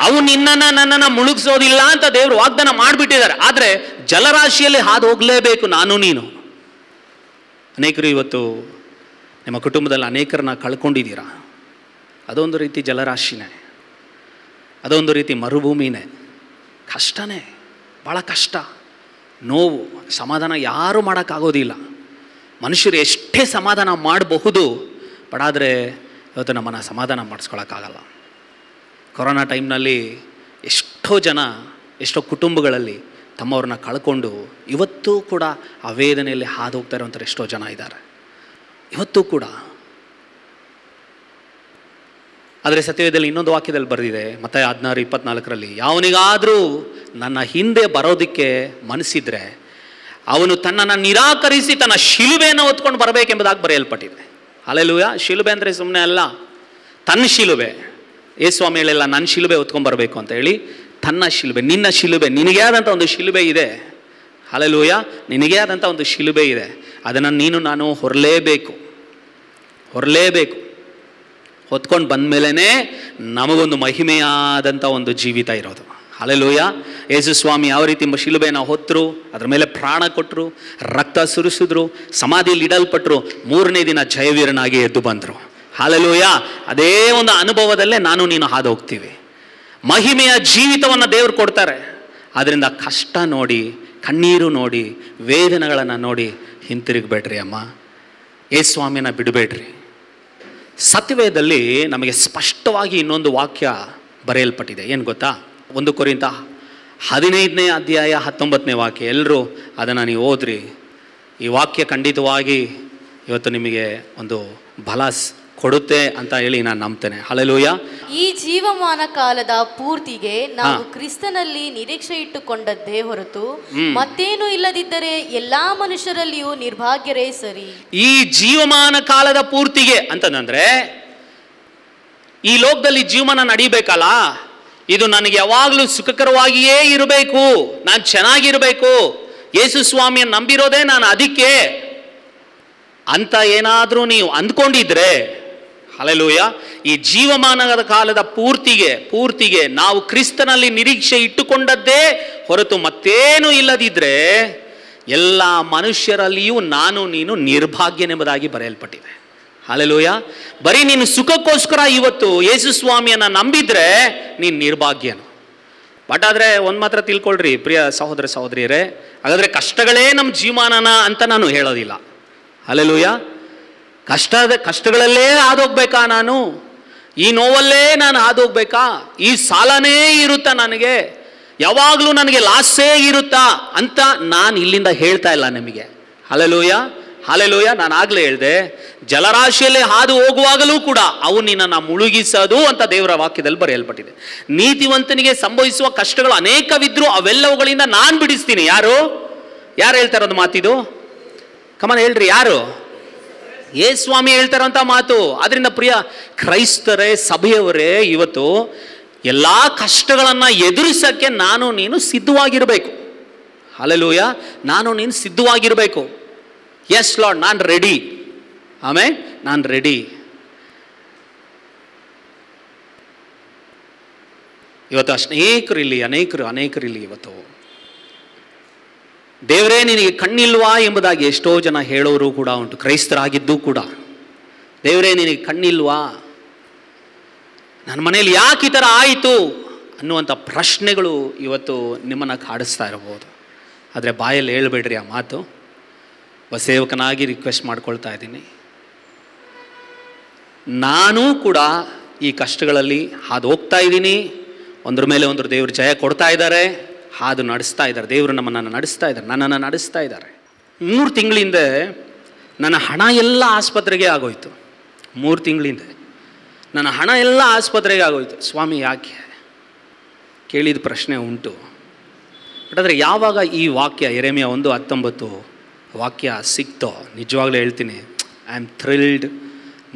ಅವು ನನ್ನನ್ನು ಮುಳುಗಿಸೋದಿಲ್ಲ ಅಂತ ದೇವರು ವಾಗ್ದಾನ ಮಾಡಿಬಿಟ್ಟಿದ್ದಾರೆ. ಆದರೆ ಜಲರಾಶಿಯಲ್ಲಿ ಹಾದು ಹೋಗಲೇಬೇಕು ನಾನು ನೀನು. ಅನೇಕರು ಇವತ್ತು ನಿಮ್ಮ ಕುಟುಂಬದಲ್ಲಿ ಅನೇಕರನ್ನ ಕಳ್ಕೊಂಡಿದ್ದೀರಾ. ಅದೊಂದು ರೀತಿ ಜಲರಾಶಿನೇ. ಅದೊಂದು ರೀತಿ ಮರುಭೂಮಿನೇ, ಕಷ್ಟನೇ, ಭಾಳ ಕಷ್ಟ, ನೋವು, ಸಮಾಧಾನ ಯಾರೂ ಮಾಡೋಕ್ಕಾಗೋದಿಲ್ಲ. ಮನುಷ್ಯರು ಎಷ್ಟೇ ಸಮಾಧಾನ ಮಾಡಬಹುದು, ಬಟ್ ಆದರೆ ಇವತ್ತು ನಮ್ಮನ್ನು ಸಮಾಧಾನ ಮಾಡಿಸ್ಕೊಳಕ್ಕಾಗಲ್ಲ. ಕೊರೋನಾ ಟೈಮ್ನಲ್ಲಿ ಎಷ್ಟೋ ಜನ, ಎಷ್ಟೋ ಕುಟುಂಬಗಳಲ್ಲಿ ತಮ್ಮವ್ರನ್ನ ಕಳ್ಕೊಂಡು ಇವತ್ತೂ ಕೂಡ ಆ ವೇದನೆಯಲ್ಲಿ ಹಾದು ಹೋಗ್ತಾ ಇರೋಂಥವ್ರು ಎಷ್ಟೋ ಜನ ಇದ್ದಾರೆ ಇವತ್ತೂ ಕೂಡ. ಆದರೆ ಸತ್ಯವೇದದಲ್ಲಿ ಇನ್ನೊಂದು ವಾಕ್ಯದಲ್ಲಿ ಬರೆದಿದೆ, ಮತ್ತಾಯ 16:24 ಯಾವನಿಗಾದರೂ ನನ್ನ ಹಿಂದೆ ಬರೋದಕ್ಕೆ ಮನಸ್ಸಿದ್ರೆ ಅವನು ತನ್ನನ್ನು ನಿರಾಕರಿಸಿ ತನ್ನ ಶಿಲುಬೆಯನ್ನು ಹೊತ್ಕೊಂಡು ಬರಬೇಕೆಂಬುದಾಗಿ ಬರೆಯಲ್ಪಟ್ಟಿದೆ. ಹಲ್ಲೆಲೂಯಾ. ಶಿಲುಬೆ ಅಂದರೆ ಸುಮ್ಮನೆ ಅಲ್ಲ, ತನ್ನ ಶಿಲುಬೆ. ಯೇಸುಸ್ವಾಮಿ ಹೇಳಿಲ್ಲ ನನ್ನ ಶಿಲುಬೆ ಹೊತ್ಕೊಂಡು ಬರಬೇಕು ಅಂತ ಹೇಳಿ, ತನ್ನ ಶಿಲುಬೆ, ನಿನ್ನ ಶಿಲುಬೆ, ನಿನಗೇ ಆದಂಥ ಒಂದು ಶಿಲುಬೆ ಇದೆ. ಹಲ್ಲೆಲೂಯಾ. ನಿನಗೇ ಆದಂಥ ಒಂದು ಶಿಲುಬೆ ಇದೆ, ಅದನ್ನು ನೀನು ನಾನು ಹೊರಲೇಬೇಕು. ಹೊತ್ಕೊಂಡು ಬಂದಮೇಲೆ ನಮಗೊಂದು ಮಹಿಮೆಯಾದಂಥ ಒಂದು ಜೀವಿತ ಇರೋದು. ಹಲ್ಲೆಲೂಯಾ. ಯೇಸುಸ್ವಾಮಿ ಯಾವ ರೀತಿ ಶಿಲುಬೆನ ಹೊತ್ತರು, ಅದರ ಮೇಲೆ ಪ್ರಾಣ ಕೊಟ್ಟರು, ರಕ್ತ ಸುರಿಸಿದ್ರು, ಸಮಾಧಿಯಲ್ಲಿ ಇಡಲ್ಪಟ್ಟರು, 3ನೇ ದಿನ ಜಯವೀರನಾಗಿ ಎದ್ದು ಬಂದರು. ಹಲ್ಲೆಲೂಯಾ. ಅದೇ ಒಂದು ಅನುಭವದಲ್ಲೇ ನಾನು ನೀನು ಹಾದು ಹೋಗ್ತೀವಿ. ಮಹಿಮೆಯ ಜೀವಿತವನ್ನು ದೇವರು ಕೊಡ್ತಾರೆ. ಆದ್ದರಿಂದ ಕಷ್ಟ ನೋಡಿ, ಕಣ್ಣೀರು ನೋಡಿ, ವೇದನೆಗಳನ್ನು ನೋಡಿ ಹಿಂತಿರುಗಬೇಡ್ರಿ ಅಮ್ಮ. ಯೇಸುಸ್ವಾಮಿನ ಬಿಡಬೇಡ್ರಿ. ಸತ್ಯವೇದದಲ್ಲಿ ನಮಗೆ ಸ್ಪಷ್ಟವಾಗಿ ಇನ್ನೊಂದು ವಾಕ್ಯ ಬರೆಯಲ್ಪಟ್ಟಿದೆ. ಏನು ಗೊತ್ತಾ? 1 ಕೊರಿಂಥ 15ನೇ ಅಧ್ಯಾಯ 19ನೇ ವಾಕ್ಯ. ಎಲ್ಲರೂ ಅದನ್ನು ನೀವು ಓದ್ರಿ. ಈ ವಾಕ್ಯ ಖಂಡಿತವಾಗಿ ಇವತ್ತು ನಿಮಗೆ ಒಂದು ಬಲ ಕೊಡುತ್ತೆ ಅಂತ ಹೇಳಿ ನಾನು ನಂಬ್ತೇನೆ. ಹಲ್ಲೆಲೂಯಾ. ಈ ಜೀವಮಾನ ಕಾಲದ ಪೂರ್ತಿಗೆ ನಾವು ಕ್ರಿಸ್ತನಲ್ಲಿ ನಿರೀಕ್ಷೆ ಇಟ್ಟುಕೊಂಡದ್ದೇ ಹೊರತು ಮತ್ತೇನು ಇಲ್ಲದಿದ್ದರೆ ಎಲ್ಲಾ ಮನುಷ್ಯರಲ್ಲಿಯೂ ನಿರ್ಭಾಗ್ಯರೇ ಸರಿ. ಈ ಜೀವಮಾನ ಕಾಲದ ಪೂರ್ತಿಗೆ ಅಂತಂದ್ರೆ ಈ ಲೋಕದಲ್ಲಿ ಜೀವಮಾನ ನಡೀಬೇಕಲ್ಲ, ಇದು ನನಗೆ ಯಾವಾಗಲೂ ಸುಖಕರವಾಗಿಯೇ ಇರಬೇಕು, ನಾನು ಚೆನ್ನಾಗಿರಬೇಕು, ಯೇಸು ಸ್ವಾಮಿಯನ್ನು ನಂಬಿರೋದೇ ನಾನು ಅದಕ್ಕೆ ಅಂತ ಏನಾದರೂ ನೀವು ಅಂದ್ಕೊಂಡಿದ್ರೆ, ಹಲ್ಲೆಲೂಯಾ, ಈ ಜೀವಮಾನದ ಕಾಲದ ಪೂರ್ತಿಗೆ ನಾವು ಕ್ರಿಸ್ತನಲ್ಲಿ ನಿರೀಕ್ಷೆ ಇಟ್ಟುಕೊಂಡದ್ದೇ ಹೊರತು ಮತ್ತೇನು ಇಲ್ಲದಿದ್ದರೆ ಎಲ್ಲ ಮನುಷ್ಯರಲ್ಲಿಯೂ ನಾನು ನೀನು ನಿರ್ಭಾಗ್ಯನೆಂಬುದಾಗಿ ಬರೆಯಲ್ಪಟ್ಟಿದೆ. ಹಲ್ಲೆಲೂಯಾ. ಬರೀ ನೀನು ಸುಖಕ್ಕೋಸ್ಕರ ಇವತ್ತು ಯೇಸು ಸ್ವಾಮಿಯನ್ನು ನಂಬಿದ್ರೆ ನೀನು ನಿರ್ಭಾಗ್ಯನು. ಬಟ್ ಆದರೆ ಒಂದು ಮಾತ್ರ ತಿಳ್ಕೊಳ್ರಿ ಪ್ರಿಯ ಸಹೋದರ ಸಹೋದರಿಯರೇ, ಹಾಗಾದರೆ ಕಷ್ಟಗಳೇ ನಮ್ಮ ಜೀವಮಾನನ ಅಂತ ನಾನು ಹೇಳೋದಿಲ್ಲ. ಹಲ್ಲೆಲೂಯಾ. ಕಷ್ಟಗಳಲ್ಲೇ ಹಾದೋಗ್ಬೇಕಾ ನಾನು? ಈ ನೋವಲ್ಲೇ ನಾನು ಹಾದೋಗ್ಬೇಕಾ? ಈ ಸಾಲನೇ ಇರುತ್ತಾ ನನಗೆ? ಯಾವಾಗಲೂ ನನಗೆ ಲಾಸೇ ಇರುತ್ತಾ ಅಂತ ನಾನು ಇಲ್ಲಿಂದ ಹೇಳ್ತಾ ಇಲ್ಲ ನಿಮಗೆ. ಹಲ್ಲೆಲೂಯಾ. ಹಲ್ಲೆಲೂಯಾ. ನಾನು ಆಗಲೇ ಹೇಳಿದೆ, ಜಲರಾಶಿಯಲ್ಲಿ ಹಾದು ಹೋಗುವಾಗಲೂ ಕೂಡ ಅವು ನಿನ್ನನ್ನು ಮುಳುಗಿಸೋದು ಅಂತ ದೇವರ ವಾಕ್ಯದಲ್ಲಿ ಬರೆಯಲ್ಪಟ್ಟಿದೆ. ನೀತಿವಂತನಿಗೆ ಸಂಭವಿಸುವ ಕಷ್ಟಗಳು ಅನೇಕವಿದ್ರೂ ಅವೆಲ್ಲವುಗಳಿಂದ ನಾನು ಬಿಡಿಸ್ತೀನಿ. ಯಾರು ಹೇಳ್ತಾ ಇರೋದು ಮಾತಿದು? ಕಮನ್ ಹೇಳ್ರಿ, ಯಾರು? ಯೇಸು ಸ್ವಾಮಿ ಹೇಳ್ತಾರಂತ ಮಾತು. ಅದರಿಂದ ಪ್ರಿಯ ಕ್ರೈಸ್ತರೇ, ಸಭೆಯವರೇ, ಇವತ್ತು ಎಲ್ಲ ಕಷ್ಟಗಳನ್ನು ಎದುರಿಸೋಕ್ಕೆ ನಾನು ನೀನು ಸಿದ್ಧವಾಗಿರಬೇಕು. ಹಲ್ಲೆಲೂಯಾ. ನಾನು ನೀನು ಸಿದ್ಧವಾಗಿರಬೇಕು. ಎಸ್ ಲಾರ್ಡ್, ನಾನು ರೆಡಿ. ಆಮೇಲೆ ನಾನು ರೆಡಿ. ಇವತ್ತು ಅನೇಕರಿಲ್ಲಿ ಇವತ್ತು ದೇವರೇ ನಿನಗೆ ಕಣ್ಣಿಲ್ವಾ ಎಂಬುದಾಗಿ ಎಷ್ಟೋ ಜನ ಹೇಳೋರು ಕೂಡ ಉಂಟು, ಕ್ರೈಸ್ತರಾಗಿದ್ದು ಕೂಡ. ದೇವರೇ ನಿನಗೆ ಕಣ್ಣಿಲ್ವಾ, ನನ್ನ ಮನೆಯಲ್ಲಿ ಯಾಕೆ ಈ ಥರ ಆಯಿತು ಅನ್ನುವಂಥ ಪ್ರಶ್ನೆಗಳು ಇವತ್ತು ನಿಮ್ಮನ್ನು ಕಾಡಿಸ್ತಾ ಇರಬಹುದು. ಆದರೆ ಬಾಯಲ್ಲಿ ಹೇಳ್ಬೇಡ್ರಿ ಆ ಮಾತು. ಸೇವಕನಾಗಿ ರಿಕ್ವೆಸ್ಟ್ ಮಾಡ್ಕೊಳ್ತಾ ಇದ್ದೀನಿ, ನಾನೂ ಕೂಡ ಈ ಕಷ್ಟಗಳಲ್ಲಿ ಹಾದು ಹೋಗ್ತಾ ಇದ್ದೀನಿ. ಒಂದ್ರ ಮೇಲೆ ಒಂದ್ರ ದೇವರು ಜಯ ಕೊಡ್ತಾ ಇದ್ದಾರೆ, ಹಾದು ನಡೆಸ್ತಾ ಇದ್ದಾರೆ. ದೇವರು ನನ್ನನ್ನು ನಡೆಸ್ತಾ ಇದ್ದಾರೆ. 3 ತಿಂಗಳಿಂದ ನನ್ನ ಹಣ ಎಲ್ಲ ಆಸ್ಪತ್ರೆಗೆ ಆಗೋಯ್ತು. 3 ತಿಂಗಳಿಂದ ನನ್ನ ಹಣ ಎಲ್ಲ ಆಸ್ಪತ್ರೆಗೆ ಆಗೋಯ್ತು. ಸ್ವಾಮಿ ಯಾಕೆ ಕೇಳಿದ ಪ್ರಶ್ನೆ ಉಂಟು. ಬಟ್ ಆದರೆ ಯಾವಾಗ ಈ ವಾಕ್ಯ ಯೆರೆಮೀಯ 1:19 ವಾಕ್ಯ ಸಿಕ್ತೋ, ನಿಜವಾಗ್ಲೂ ಹೇಳ್ತೀನಿ, ಐ ಆಮ್ ಥ್ರಿಲ್ಡ್.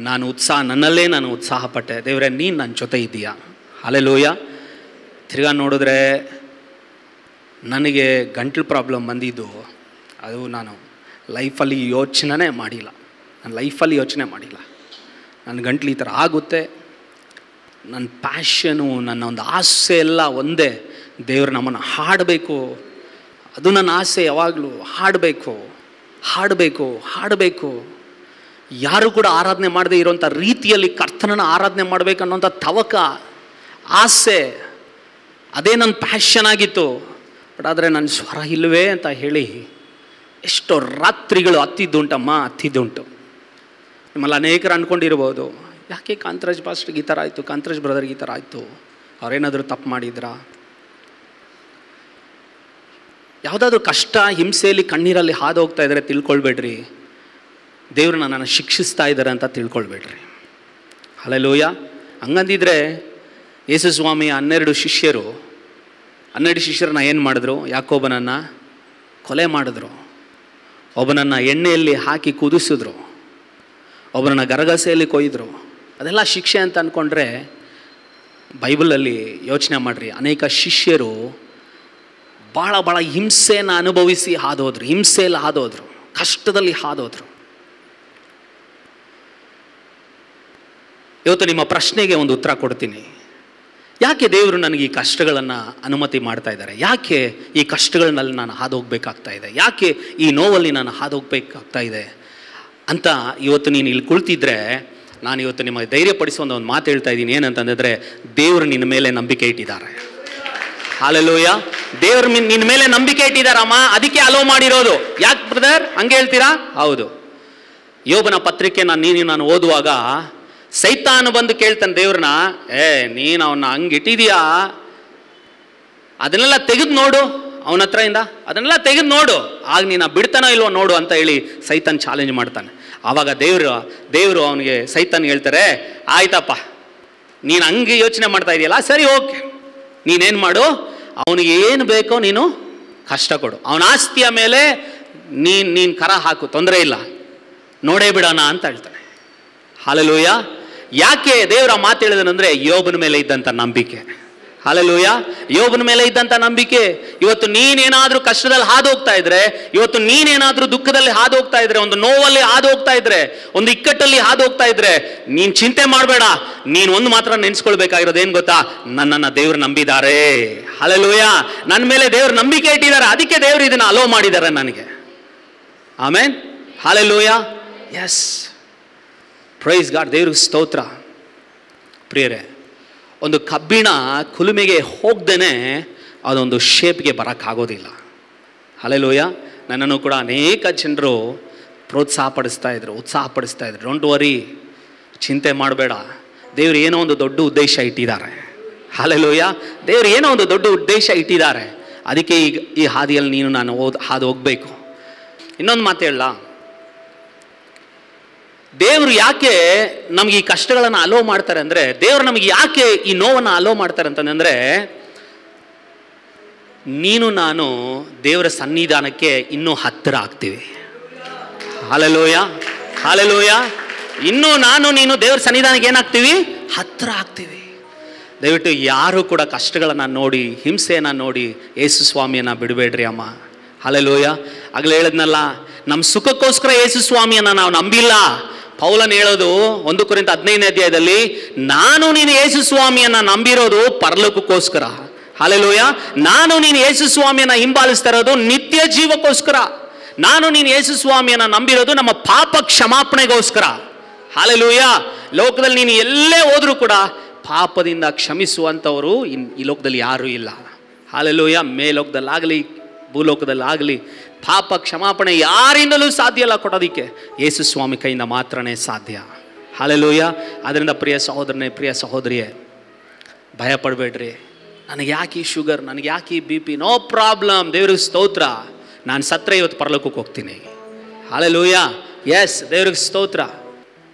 ನನ್ನಲ್ಲೇ ನಾನು ಉತ್ಸಾಹಪಟ್ಟೆ. ದೇವರೇ, ನೀನು ನನ್ನ ಜೊತೆ ಇದೆಯಾ? ಹಲ್ಲೆಲೂಯಾ. ತಿರ್ಗಾ ನೋಡಿದ್ರೆ ನನಗೆ ಗಂಟ್ಲು ಪ್ರಾಬ್ಲಮ್ ಬಂದಿದ್ದು, ಅದು ನಾನು ಲೈಫಲ್ಲಿ ಯೋಚನೆ ಮಾಡಿಲ್ಲ. ನನ್ನ ಗಂಟ್ಲು ಈ ಥರ ಆಗುತ್ತೆ. ನನ್ನ ಪ್ಯಾಷನು, ನನ್ನ ಒಂದು ಆಸೆ ಎಲ್ಲ ಒಂದೇ, ದೇವರು ನಮ್ಮನ್ನು ಹಾಡಬೇಕು. ಅದು ನನ್ನ ಆಸೆ ಯಾವಾಗಲೂ. ಹಾಡಬೇಕು. ಯಾರು ಕೂಡ ಆರಾಧನೆ ಮಾಡದೇ ಇರೋಂಥ ರೀತಿಯಲ್ಲಿ ಕರ್ತನನ್ನು ಆರಾಧನೆ ಮಾಡಬೇಕನ್ನೋಂಥ ತವಕ, ಆಸೆ ಅದೇ ನನ್ನ ಪ್ಯಾಷನ್ ಆಗಿತ್ತು. ಬಟ್ ಆದರೆ ನನ್ನ ಸ್ವರ ಇಲ್ಲವೇ ಅಂತ ಹೇಳಿ ಎಷ್ಟೋ ರಾತ್ರಿಗಳು ಹತ್ತಿದ್ದುಂಟು. ನಿಮ್ಮಲ್ಲಿ ಅನೇಕರು ಅಂದ್ಕೊಂಡಿರ್ಬೋದು, ಯಾಕೆ ಕಾಂತರಾಜ್ ಪಾಸ್ಟ್ರಿಗೆ ಈ ಥರ ಆಯಿತು, ಕಾಂತರಾಜ್ ಬ್ರದರ್ಗೆ ಈ ಥರ ಆಯಿತು, ಅವರೇನಾದರೂ ತಪ್ಪು ಮಾಡಿದ್ರಾ? ಯಾವುದಾದ್ರೂ ಕಷ್ಟ ಹಿಂಸೆಯಲ್ಲಿ ಕಣ್ಣೀರಲ್ಲಿ ಹಾದು ಹೋಗ್ತಾ ಇದ್ದಾರೆ ತಿಳ್ಕೊಳ್ಬೇಡ್ರಿ, ದೇವರು ನನ್ನನ್ನು ಶಿಕ್ಷಿಸ್ತಾ ಇದ್ದಾರೆ ಅಂತ ತಿಳ್ಕೊಳ್ಬೇಡ್ರಿ. ಹಲ್ಲೆಲೂಯಾ. ಹಂಗಂದಿದ್ರೆ ಯೇಸು ಸ್ವಾಮಿಯ 12 ಶಿಷ್ಯರನ್ನ ಏನು ಮಾಡಿದ್ರು? ಯಾಕೋಬನನ್ನು ಕೊಲೆ ಮಾಡಿದ್ರು, ಒಬ್ಬನನ್ನು ಎಣ್ಣೆಯಲ್ಲಿ ಹಾಕಿ ಕುದಿಸಿದ್ರು, ಒಬ್ಬನನ್ನು ಗರಗಸೆಯಲ್ಲಿ ಕೊಯ್ದರು. ಅದೆಲ್ಲ ಶಿಕ್ಷೆ ಅಂತ ಅಂದ್ಕೊಂಡ್ರೆ ಬೈಬಲಲ್ಲಿ ಯೋಚನೆ ಮಾಡಿರಿ, ಅನೇಕ ಶಿಷ್ಯರು ಭಾಳ ಹಿಂಸೆಯನ್ನು ಅನುಭವಿಸಿ ಹಾದೋದ್ರು, ಹಿಂಸೆಯಲ್ಲಿ ಹಾದೋದ್ರು, ಕಷ್ಟದಲ್ಲಿ ಹಾದೋದ್ರು. ಇವತ್ತು ನಿಮ್ಮ ಪ್ರಶ್ನೆಗೆ ಒಂದು ಉತ್ತರ ಕೊಡ್ತೀನಿ. ಯಾಕೆ ದೇವರು ನನಗೆ ಈ ಕಷ್ಟಗಳನ್ನು ಅನುಮತಿ ಮಾಡ್ತಾ ಇದ್ದಾರೆ? ಯಾಕೆ ಈ ಕಷ್ಟಗಳಲ್ಲಿ ನಾನು ಹಾದೋಗ್ಬೇಕಾಗ್ತಾ ಇದೆ? ಯಾಕೆ ಈ ನೋವಲ್ಲಿ ನಾನು ಹಾದೋಗ್ಬೇಕಾಗ್ತಾ ಇದೆ ಅಂತ ಇವತ್ತು ನೀನು ಇಲ್ಲಿ ಕುಳಿತಿದ್ರೆ ನಾನು ಇವತ್ತು ನಿಮಗೆ ಧೈರ್ಯಪಡಿಸುವ ಒಂದು ಮಾತು ಹೇಳ್ತಾ ಇದ್ದೀನಿ. ಏನಂತಂದರೆ, ದೇವರು ನಿನ್ನ ಮೇಲೆ ನಂಬಿಕೆ ಇಟ್ಟಿದ್ದಾರೆ. ಹಲ್ಲೆಲೂಯಾ. ದೇವರು ನಿನ್ನ ಮೇಲೆ ನಂಬಿಕೆ ಇಟ್ಟಿದ್ದಾರಮ್ಮ, ಅದಕ್ಕೆ ಅಲೋ ಮಾಡಿರೋದು. ಯಾಕೆ ಬ್ರದರ್ ಹಂಗೆ ಹೇಳ್ತೀರಾ? ಹೌದು. ಯೋಬನ ಪತ್ರಿಕೆ ನಾನು ಓದುವಾಗ ಸೈತಾನು ಬಂದು ಕೇಳ್ತಾನೆ ದೇವ್ರನ್ನ, ನೀನು ಅವನ್ನ ಹಂಗೆ ಇಟ್ಟಿದೀಯಾ, ಅದನ್ನೆಲ್ಲ ತೆಗೆದು ನೋಡು, ಅವನ ಹತ್ರದಿಂದ ಅದನ್ನೆಲ್ಲ ತೆಗೆದು ನೋಡು, ಆಗ ನೀನು ಬಿಡ್ತಾನೋ ಇಲ್ವೋ ನೋಡು ಅಂತ ಹೇಳಿ ಸೈತಾನ್ ಚಾಲೆಂಜ್ ಮಾಡ್ತಾನೆ. ಆವಾಗ ದೇವರು ಅವನಿಗೆ ಸೈತಾನ್ ಹೇಳ್ತಾರೆ, ಆಯ್ತಪ್ಪ ನೀನು ಹಂಗೆ ಯೋಚನೆ ಮಾಡ್ತಾ ಇದೆಯಲ್ಲ, ಸರಿ ಓಕೆ, ನೀನೇನು ಮಾಡು, ಅವನಿಗೆ ಏನು ಬೇಕೋ ನೀನು ಕಷ್ಟ ಕೊಡು, ಅವನ ಆಸ್ತಿಯ ಮೇಲೆ ನೀನು ಕರ ಹಾಕು, ತೊಂದರೆ ಇಲ್ಲ, ನೋಡೇ ಬಿಡೋಣ ಅಂತ ಹೇಳ್ತಾನೆ. ಹಲ್ಲೆಲೂಯಾ. ಯಾಕೆ ದೇವರ ಮಾತು ಹೇಳಿದನಂದ್ರೆ ಯೋಬನ ಮೇಲೆ ಇದ್ದಂಥ ನಂಬಿಕೆ. ಹಲ್ಲೆಲೂಯಾ. ಯೋಬನ ಮೇಲೆ ಇದ್ದಂಥ ನಂಬಿಕೆ. ಇವತ್ತು ನೀನೇನಾದ್ರೂ ಕಷ್ಟದಲ್ಲಿ ಹಾದು ಹೋಗ್ತಾ ಇದ್ರೆ, ಇವತ್ತು ನೀನೇನಾದ್ರೂ ದುಃಖದಲ್ಲಿ ಹಾದು ಹೋಗ್ತಾ ಇದ್ರೆ, ಒಂದು ನೋವಲ್ಲಿ ಹಾದು ಹೋಗ್ತಾ ಇದ್ರೆ, ಒಂದು ಇಕ್ಕಟ್ಟಲ್ಲಿ ಹಾದು ಹೋಗ್ತಾ ಇದ್ರೆ, ನೀನು ಚಿಂತೆ ಮಾಡಬೇಡ. ನೀನು ಒಂದು ಮಾತ್ರ ನೆನೆಸ್ಕೊಳ್ಬೇಕಾಗಿರೋದು ಏನು ಗೊತ್ತಾ? ನನ್ನನ್ನು ದೇವ್ರು ನಂಬಿದ್ದಾರೆ. ಹಲ್ಲೆಲೂಯಾ. ನನ್ನ ಮೇಲೆ ದೇವ್ರು ನಂಬಿಕೆ ಇಟ್ಟಿದ್ದಾರೆ, ಅದಕ್ಕೆ ದೇವ್ರು ಇದನ್ನು ಅಲೋ ಮಾಡಿದ್ದಾರೆ ನನಗೆ. Amen. Hallelujah. Yes, praise God. ದೇವ್ರಿಗೆ ಸ್ತೋತ್ರ. ಪ್ರಿಯರೇ, ಒಂದು ಕಬ್ಬಿಣ ಕುಲುಮೆಗೆ ಹೋಗ್ದೇನೆ ಅದೊಂದು ಶೇಪ್ಗೆ ಬರೋಕ್ಕಾಗೋದಿಲ್ಲ. ಹಲ್ಲೆಲೂಯಾ. ನನ್ನನ್ನು ಕೂಡ ಅನೇಕ ಜನರು ಉತ್ಸಾಹಪಡಿಸ್ತಾ ಇದ್ರು. ಡೋಂಟ್ ವರಿ, ಚಿಂತೆ ಮಾಡಬೇಡ, ದೇವ್ರು ಏನೋ ಒಂದು ದೊಡ್ಡ ಉದ್ದೇಶ ಇಟ್ಟಿದ್ದಾರೆ. ಹಲ್ಲೆಲೂಯಾ. ದೇವ್ರು ಏನೋ ಒಂದು ದೊಡ್ಡ ಉದ್ದೇಶ ಇಟ್ಟಿದ್ದಾರೆ, ಅದಕ್ಕೆ ಈ ಹಾದಿಯಲ್ಲಿ ನಾನು ಹಾದು ಹೋಗಬೇಕು. ಇನ್ನೊಂದು ಮಾತು ಹೇಳಲ್ಲ, ದೇವರು ಯಾಕೆ ನಮಗೆ ಈ ಕಷ್ಟಗಳನ್ನು ಅಲೋ ಮಾಡ್ತಾರೆ ಅಂದರೆ, ದೇವರು ನಮಗೆ ಯಾಕೆ ಈ ನೋವನ್ನು ಅಲೋ ಮಾಡ್ತಾರೆ ಅಂತಂದರೆ, ನಾನು ದೇವರ ಸನ್ನಿಧಾನಕ್ಕೆ ಇನ್ನೂ ಹತ್ತಿರ ಆಗ್ತೀವಿ. ಹಲ್ಲೆಲೂಯಾ. ಹಲ್ಲೆಲೂಯಾ. ಇನ್ನೂ ನೀನು ದೇವರ ಸನ್ನಿಧಾನಕ್ಕೆ ಏನಾಗ್ತೀವಿ? ಹತ್ತಿರ ಆಗ್ತೀವಿ. ದಯವಿಟ್ಟು ಯಾರು ಕೂಡ ಕಷ್ಟಗಳನ್ನು ನೋಡಿ, ಹಿಂಸೆಯನ್ನು ನೋಡಿ ಯೇಸು ಸ್ವಾಮಿಯನ್ನು ಬಿಡಬೇಡ್ರಿ ಅಮ್ಮ. ಹಲ್ಲೆಲೂಯಾ. ಆಗಲೇ ಹೇಳಿದ್ನಲ್ಲ, ನಮ್ಮ ಸುಖಕ್ಕೋಸ್ಕರ ಯೇಸು ಸ್ವಾಮಿಯನ್ನು ನಾವು ನಂಬಿಲ್ಲ. ಪೌಲನ್ ಹೇಳೋದು 1 ಕೊರಿಂಥ 15ನೇ ಅಧ್ಯಾಯದಲ್ಲಿ, ನೀನು ಯೇಸು ಸ್ವಾಮಿಯನ್ನು ನಂಬಿರೋದು ಪರಲೋಕಕ್ಕೋಸ್ಕರ. ಹಲ್ಲೆಲೂಯಾ. ನೀನು ಯೇಸು ಸ್ವಾಮಿಯನ್ನು ಹಿಂಬಾಲಿಸ್ತಾ ಇರೋದು ನಿತ್ಯ ಜೀವಕ್ಕೋಸ್ಕರ. ನೀನು ಯೇಸು ಸ್ವಾಮಿಯನ್ನು ನಂಬಿರೋದು ನಮ್ಮ ಪಾಪ ಕ್ಷಮಾಪಣೆಗೋಸ್ಕರ. ಹಲ್ಲೆಲೂಯಾ. ಲೋಕದಲ್ಲಿ ನೀನು ಎಲ್ಲೇ ಹೋದ್ರೂ ಕೂಡ ಪಾಪದಿಂದ ಕ್ಷಮಿಸುವಂಥವರು ಈ ಲೋಕದಲ್ಲಿ ಯಾರೂ ಇಲ್ಲ. ಹಲ್ಲೆಲೂಯಾ. ಮೇಲೋಕದಲ್ಲಾಗಲಿ ಭೂಲೋಕದಲ್ಲಾಗಲಿ ಪಾಪ ಕ್ಷಮಾಪಣೆ ಯಾರಿಂದಲೂ ಸಾಧ್ಯ ಇಲ್ಲ ಕೊಡೋದಕ್ಕೆ, ಯೇಸು ಸ್ವಾಮಿ ಕೈಯಿಂದ ಮಾತ್ರನೇ ಸಾಧ್ಯ. ಹಲ್ಲೆಲೂಯಾ. ಅದರಿಂದ ಪ್ರಿಯ ಸಹೋದರನೇ, ಪ್ರಿಯ ಸಹೋದರಿಯೇ, ಭಯ ಪಡಬೇಡ್ರಿ. ನನಗೆ ಯಾಕೆ ಈ ಶುಗರ್, ನನಗೆ ಯಾಕೆ ಈ BP? No problem. ದೇವ್ರಿಗೆ ಸ್ತೋತ್ರ. ನಾನು ಸತ್ತರೆ ಇವತ್ತು ಪರಲೋಕಕ್ಕೆ ಹೋಗ್ತೀನಿ. ಹಲ್ಲೆಲೂಯಾ. ಎಸ್, ದೇವ್ರಿಗೆ ಸ್ತೋತ್ರ.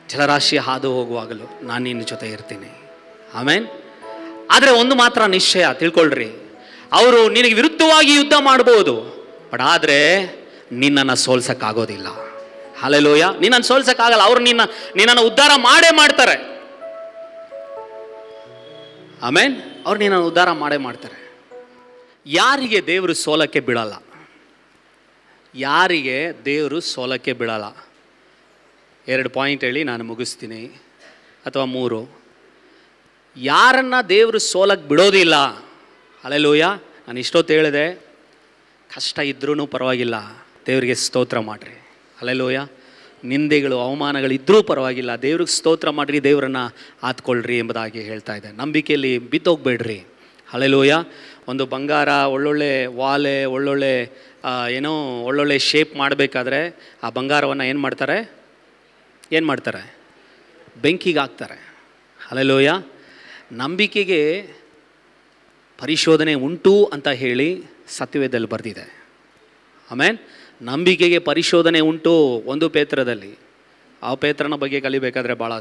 ಜಲರಾಶಿ ಹಾದು ಹೋಗುವಾಗಲೂ ನಾನು ನಿನ್ನ ಜೊತೆ ಇರ್ತೀನಿ. ಆಮೇನ್. ಆದರೆ ಒಂದು ಮಾತ್ರ ನಿಶ್ಚಯ ತಿಳ್ಕೊಳ್ರಿ, ಅವರು ನಿನಗೆ ವಿರುದ್ಧವಾಗಿ ಯುದ್ಧ ಮಾಡ್ಬೋದು, ಬಟ್ ಆದರೆ ನಿನ್ನನ್ನು ಸೋಲ್ಸಕ್ಕಾಗೋದಿಲ್ಲ. ಹಲ್ಲೆಲೂಯಾ. ನಿನ್ನನ್ನು ಸೋಲ್ಸಕ್ಕಾಗಲ್ಲ. ಅವರು ನಿನ್ನನ್ನು ಉದ್ಧಾರ ಮಾಡ್ತಾರೆ. ಆಮೇನ್. ಅವ್ರು ನಿನ್ನನ್ನು ಉದ್ಧಾರ ಮಾಡ್ತಾರೆ. ಯಾರಿಗೆ ದೇವರು ಸೋಲಕ್ಕೆ ಬಿಡಲ್ಲ? ಯಾರಿಗೆ ದೇವರು ಸೋಲಕ್ಕೆ ಬಿಡಲ್ಲ? 2 ಪಾಯಿಂಟ್ ಹೇಳಿ ನಾನು ಮುಗಿಸ್ತೀನಿ, ಅಥವಾ 3. ಯಾರನ್ನ ದೇವರು ಸೋಲಕ್ಕೆ ಬಿಡೋದಿಲ್ಲ? ಹಲ್ಲೆಲೂಯಾ. ನಾನು ಇಷ್ಟೊತ್ತು ಹೇಳಿದೆ, ಕಷ್ಟ ಇದ್ರೂ ಪರವಾಗಿಲ್ಲ, ದೇವರಿಗೆ ಸ್ತೋತ್ರ ಮಾಡಿರಿ. ಹಲ್ಲೆಲೂಯಾ. ನಿಂದೆಗಳು ಅವಮಾನಗಳಿದ್ರೂ ಪರವಾಗಿಲ್ಲ, ದೇವ್ರಿಗೆ ಸ್ತೋತ್ರ ಮಾಡಿರಿ, ದೇವರನ್ನು ಆತ್ಕೊಳ್ರಿ ಎಂಬುದಾಗಿ ಹೇಳ್ತಾ ಇದೆ. ನಂಬಿಕೆಯಲ್ಲಿ ಬಿತ್ತೋಗ್ಬೇಡ್ರಿ. ಹಲ್ಲೆಲೂಯ. ಒಂದು ಬಂಗಾರ ಒಳ್ಳೊಳ್ಳೆ ವಾಲೆ ಒಳ್ಳೊಳ್ಳೆ ಏನೋ ಒಳ್ಳೊಳ್ಳೆ ಶೇಪ್ ಮಾಡಬೇಕಾದ್ರೆ ಆ ಬಂಗಾರವನ್ನು ಏನು ಮಾಡ್ತಾರೆ? ಬೆಂಕಿಗೆ ಹಾಕ್ತಾರೆ. ಹಲ್ಲೆಲೂಯ. ನಂಬಿಕೆಗೆ ಪರಿಶೋಧನೆ ಉಂಟು ಅಂತ ಹೇಳಿ ಸತ್ಯವೇದದಲ್ಲಿ ಬರೆದಿದೆ. ಆಮೇನ್. ನಂಬಿಕೆಗೆ ಪರಿಶೋಧನೆ ಉಂಟು. 1 ಪೇತ್ರದಲ್ಲಿ, ಆ ಪೇತ್ರನ ಬಗ್ಗೆ ಕಲಿಬೇಕಾದ್ರೆ ಭಾಳ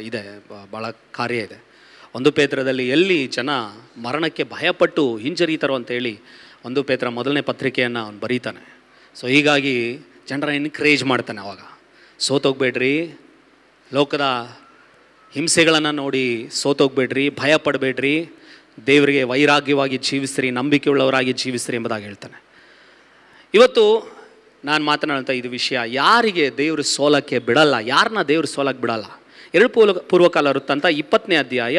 ಇದೆ, ಭಾಳ ಕಾರ್ಯ ಇದೆ. 1 ಪೇತ್ರದಲ್ಲಿ ಎಲ್ಲಿ ಜನ ಮರಣಕ್ಕೆ ಭಯಪಟ್ಟು ಹಿಂಜರಿತಾರೋ ಅಂತೇಳಿ 1 ಪೇತ್ರ 1ನೇ ಪತ್ರಿಕೆಯನ್ನು ಅವನು ಬರೀತಾನೆ. ಸೊ ಹೀಗಾಗಿ ಜನರ ಎನ್ಕರೇಜ್ ಮಾಡ್ತಾನೆ. ಅವಾಗ ಸೋತೋಗ್ಬೇಡ್ರಿ, ಲೋಕದ ಹಿಂಸೆಗಳನ್ನು ನೋಡಿ ಸೋತೋಗ್ಬೇಡ್ರಿ, ಭಯ ಪಡಬೇಡ್ರಿ, ದೇವರಿಗೆ ವೈರಾಗ್ಯವಾಗಿ ಜೀವಿಸ್ರಿ, ನಂಬಿಕೆಯುಳ್ಳವರಾಗಿ ಜೀವಿಸ್ರಿ ಎಂಬುದಾಗಿ ಹೇಳ್ತಾನೆ. ಇವತ್ತು ನಾನು ಮಾತನಾಡ್ತಾ ಇದು ವಿಷಯ, ಯಾರಿಗೆ ದೇವರು ಸೋಲಕ್ಕೆ ಬಿಡಲ್ಲ, ಯಾರನ್ನ ದೇವರು ಸೋಲಕ್ಕೆ ಬಿಡಲ್ಲ. 2 ಪೂರ್ವಕಾಲ ವೃತ್ತಾಂತ 20ನೇ ಅಧ್ಯಾಯ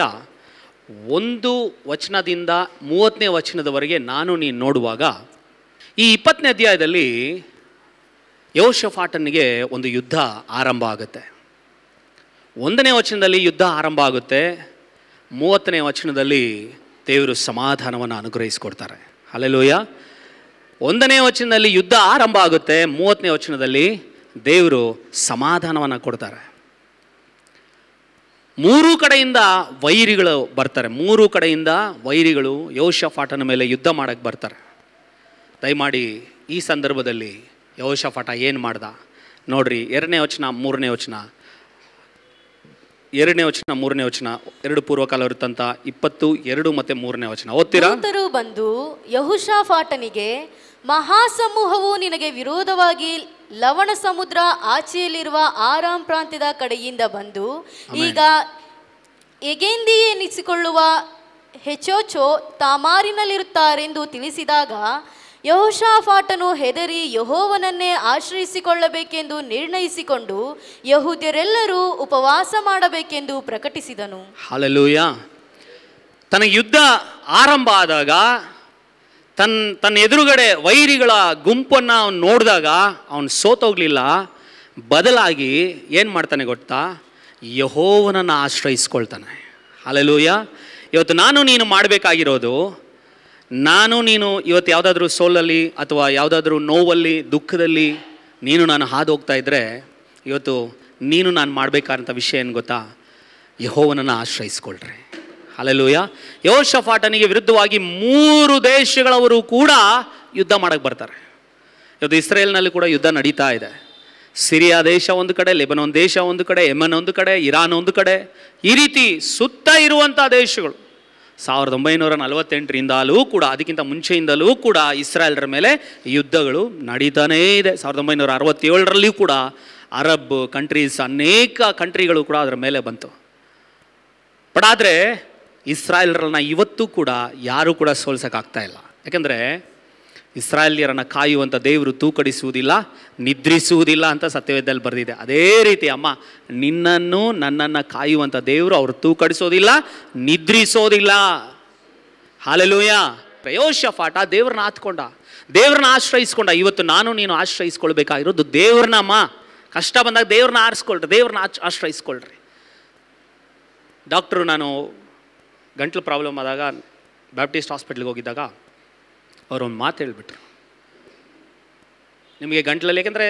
1 ವಚನದಿಂದ 30ನೇ ವಚನದವರೆಗೆ ನಾನು ನೀನು ನೋಡುವಾಗ, ಈ 20ನೇ ಅಧ್ಯಾಯದಲ್ಲಿ ಯೆಹೋಷಾಫಾಟನಿಗೆ ಒಂದು ಯುದ್ಧ ಆರಂಭ ಆಗುತ್ತೆ. 1ನೇ ವಚನದಲ್ಲಿ ಯುದ್ಧ ಆರಂಭ ಆಗುತ್ತೆ, 30ನೇ ವಚನದಲ್ಲಿ ದೇವರು ಸಮಾಧಾನವನ್ನು ಅನುಗ್ರಹಿಸಿಕೊಡ್ತಾರೆ. ಹಲ್ಲೆಲೂಯ. 1ನೇ ವಚನದಲ್ಲಿ ಯುದ್ಧ ಆರಂಭ ಆಗುತ್ತೆ, 30ನೇ ವಚನದಲ್ಲಿ ದೇವರು ಸಮಾಧಾನವನ್ನು ಕೊಡ್ತಾರೆ. 3 ಕಡೆಯಿಂದ ವೈರಿಗಳು ಬರ್ತಾರೆ. 3 ಕಡೆಯಿಂದ ವೈರಿಗಳು ಯೆಹೋಷಾಫಾಟನ ಮೇಲೆ ಯುದ್ಧ ಮಾಡಕ್ಕೆ ಬರ್ತಾರೆ. ದಯಮಾಡಿ ಈ ಸಂದರ್ಭದಲ್ಲಿ ಯೆಹೋಷಾಫಾಟ ಏನು ಮಾಡ್ದ ನೋಡ್ರಿ. 2ನೇ ವಚನ 3ನೇ ವಚನ, 2ನೇ ವಚನ 3ನೇ ವಚನ, 2 ಪೂರ್ವಕಾಲ ವೃತ್ತಾಂತ 22 ಮತ್ತು 3ನೇ ವಚನ ಓದ್ತೀರಾ? ದೂತರು ಬಂದು ಯೆಹೋಷಾಫಾಟನಿಗೆ, ಮಹಾಸಮೂಹವು ನಿನಗೆ ವಿರೋಧವಾಗಿ ಲವಣ ಸಮುದ್ರ ಆಚೆಯಲ್ಲಿರುವ ಆರಾಮ್ ಪ್ರಾಂತ್ಯದ ಕಡೆಯಿಂದ ಬಂದು ಈಗ ಎಗೆಂದಿ ಎನಿಸಿಕೊಳ್ಳುವ ಹೆಚ್ಚೋಚೋ ತಾಮಾರಿನಲ್ಲಿರುತ್ತಾರೆಂದು ತಿಳಿಸಿದಾಗ, ಯೆಹೋಷಾಫಾಟನು ಹೆದರಿ ಯೆಹೋವನನ್ನೇ ಆಶ್ರಯಿಸಿಕೊಳ್ಳಬೇಕೆಂದು ನಿರ್ಣಯಿಸಿಕೊಂಡು ಯೆಹೂದ್ಯರೆಲ್ಲರೂ ಉಪವಾಸ ಮಾಡಬೇಕೆಂದು ಪ್ರಕಟಿಸಿದನು. ಹಲ್ಲೆಲೂಯ. ತನಗೆ ಯುದ್ಧ ಆರಂಭ ಆದಾಗ ತನ್ನ ಎದುರುಗಡೆ ವೈರಿಗಳ ಗುಂಪನ್ನು ಅವನು ನೋಡಿದಾಗ ಅವನು ಸೋತೋಗ್ಲಿಲ್ಲ. ಬದಲಾಗಿ ಏನು ಮಾಡ್ತಾನೆ ಗೊತ್ತಾ? ಯೆಹೋವನನ್ನು ಆಶ್ರಯಿಸ್ಕೊಳ್ತಾನೆ. ಹಲ್ಲೆಲೂಯ. ಇವತ್ತು ನಾನು ನೀನು ಮಾಡಬೇಕಾಗಿರೋದು, ನಾನು ನೀನು ಇವತ್ತು ಯಾವುದಾದ್ರೂ ಸೋಲಲ್ಲಿ ಅಥವಾ ಯಾವುದಾದ್ರೂ ನೋವಲ್ಲಿ ದುಃಖದಲ್ಲಿ ನಾನು ಹಾದು ಹೋಗ್ತಾ ಇದ್ದರೆ, ಇವತ್ತು ನಾನು ಮಾಡಬೇಕಾದಂಥ ವಿಷಯ ಏನು ಗೊತ್ತಾ? ಯೆಹೋವನನ್ನು ಆಶ್ರಯಿಸ್ಕೊಳ್ರಿ. ಹಲ್ಲೆಲೂಯ. ಯೆಹೋಷಾಫಾಟನಿಗೆ ವಿರುದ್ಧವಾಗಿ 3 ದೇಶಗಳವರು ಕೂಡ ಯುದ್ಧ ಮಾಡಕ್ಕೆ ಬರ್ತಾರೆ. ಇವತ್ತು ಇಸ್ರೇಲ್ನಲ್ಲಿ ಕೂಡ ಯುದ್ಧ ನಡೀತಾ ಇದೆ. ಸಿರಿಯಾ ದೇಶ ಒಂದು ಕಡೆ, ಲೆಬನಾನ್ ದೇಶ ಒಂದು ಕಡೆ, ಯೆಮೆನ್ ಒಂದು ಕಡೆ, ಇರಾನ್ ಒಂದು ಕಡೆ, ಈ ರೀತಿ ಸುತ್ತ ಇರುವಂಥ ದೇಶಗಳು 1948ರಿಂದಲೂ ಕೂಡ, ಅದಕ್ಕಿಂತ ಮುಂಚೆಯಿಂದಲೂ ಕೂಡ ಇಸ್ರಾಯೇಲರ ಮೇಲೆ ಯುದ್ಧಗಳು ನಡೀತಾನೇ ಇದೆ. 1967ರಲ್ಲಿಯೂ ಕೂಡ ಅರಬ್ ಕಂಟ್ರೀಸ್, ಅನೇಕ ಕಂಟ್ರಿಗಳು ಕೂಡ ಅದರ ಮೇಲೆ ಬಂತು. ಬಟ್ ಆದರೆ ಇಸ್ರಾಯೇಲರನ್ನ ಇವತ್ತು ಕೂಡ ಯಾರೂ ಕೂಡ ಸೋಲ್ಸೋಕ್ಕಾಗ್ತಾ ಇಲ್ಲ. ಯಾಕೆಂದರೆ ಇಸ್ರಾಯೇಲ್ಯರನ್ನು ಕಾಯುವಂಥ ದೇವರು ತೂಕಡಿಸುವುದಿಲ್ಲ, ನಿದ್ರಿಸುವುದಿಲ್ಲ ಅಂತ ಸತ್ಯವೇದದಲ್ಲಿ ಬರೆದಿದೆ. ಅದೇ ರೀತಿ ಅಮ್ಮ, ನಿನ್ನನ್ನು ನನ್ನನ್ನು ಕಾಯುವಂಥ ದೇವರು ಅವರು ತೂಕಡಿಸೋದಿಲ್ಲ, ನಿದ್ರಿಸೋದಿಲ್ಲ. ಹಲ್ಲೆಲೂಯ. ಯೆಹೋಷಾಫಾಟ ದೇವ್ರನ್ನ ಆತ್ಕೊಂಡ, ದೇವ್ರನ್ನ ಆಶ್ರಯಿಸ್ಕೊಂಡ. ಇವತ್ತು ನಾನು ನೀನು ಆಶ್ರಯಿಸ್ಕೊಳ್ಬೇಕಾಗಿರೋದು ದೇವ್ರನ್ನ. ಅಮ್ಮ, ಕಷ್ಟ ಬಂದಾಗ ದೇವ್ರನ್ನ ದೇವ್ರನ್ನ ಆಶ್ರಯಿಸ್ಕೊಳ್ರಿ. ಡಾಕ್ಟ್ರು, ನಾನು ಗಂಟ್ಲು ಪ್ರಾಬ್ಲಮ್ ಆದಾಗ ಬ್ಯಾಪ್ಟಿಸ್ಟ್ ಹಾಸ್ಪಿಟ್ಲಿಗೆ ಹೋಗಿದ್ದಾಗ ಅವರೊಂದು ಮಾತು ಹೇಳಿಬಿಟ್ರು, ನಿಮಗೆ ಗಂಟ್ಲಲ್ಲಿ, ಏಕೆಂದರೆ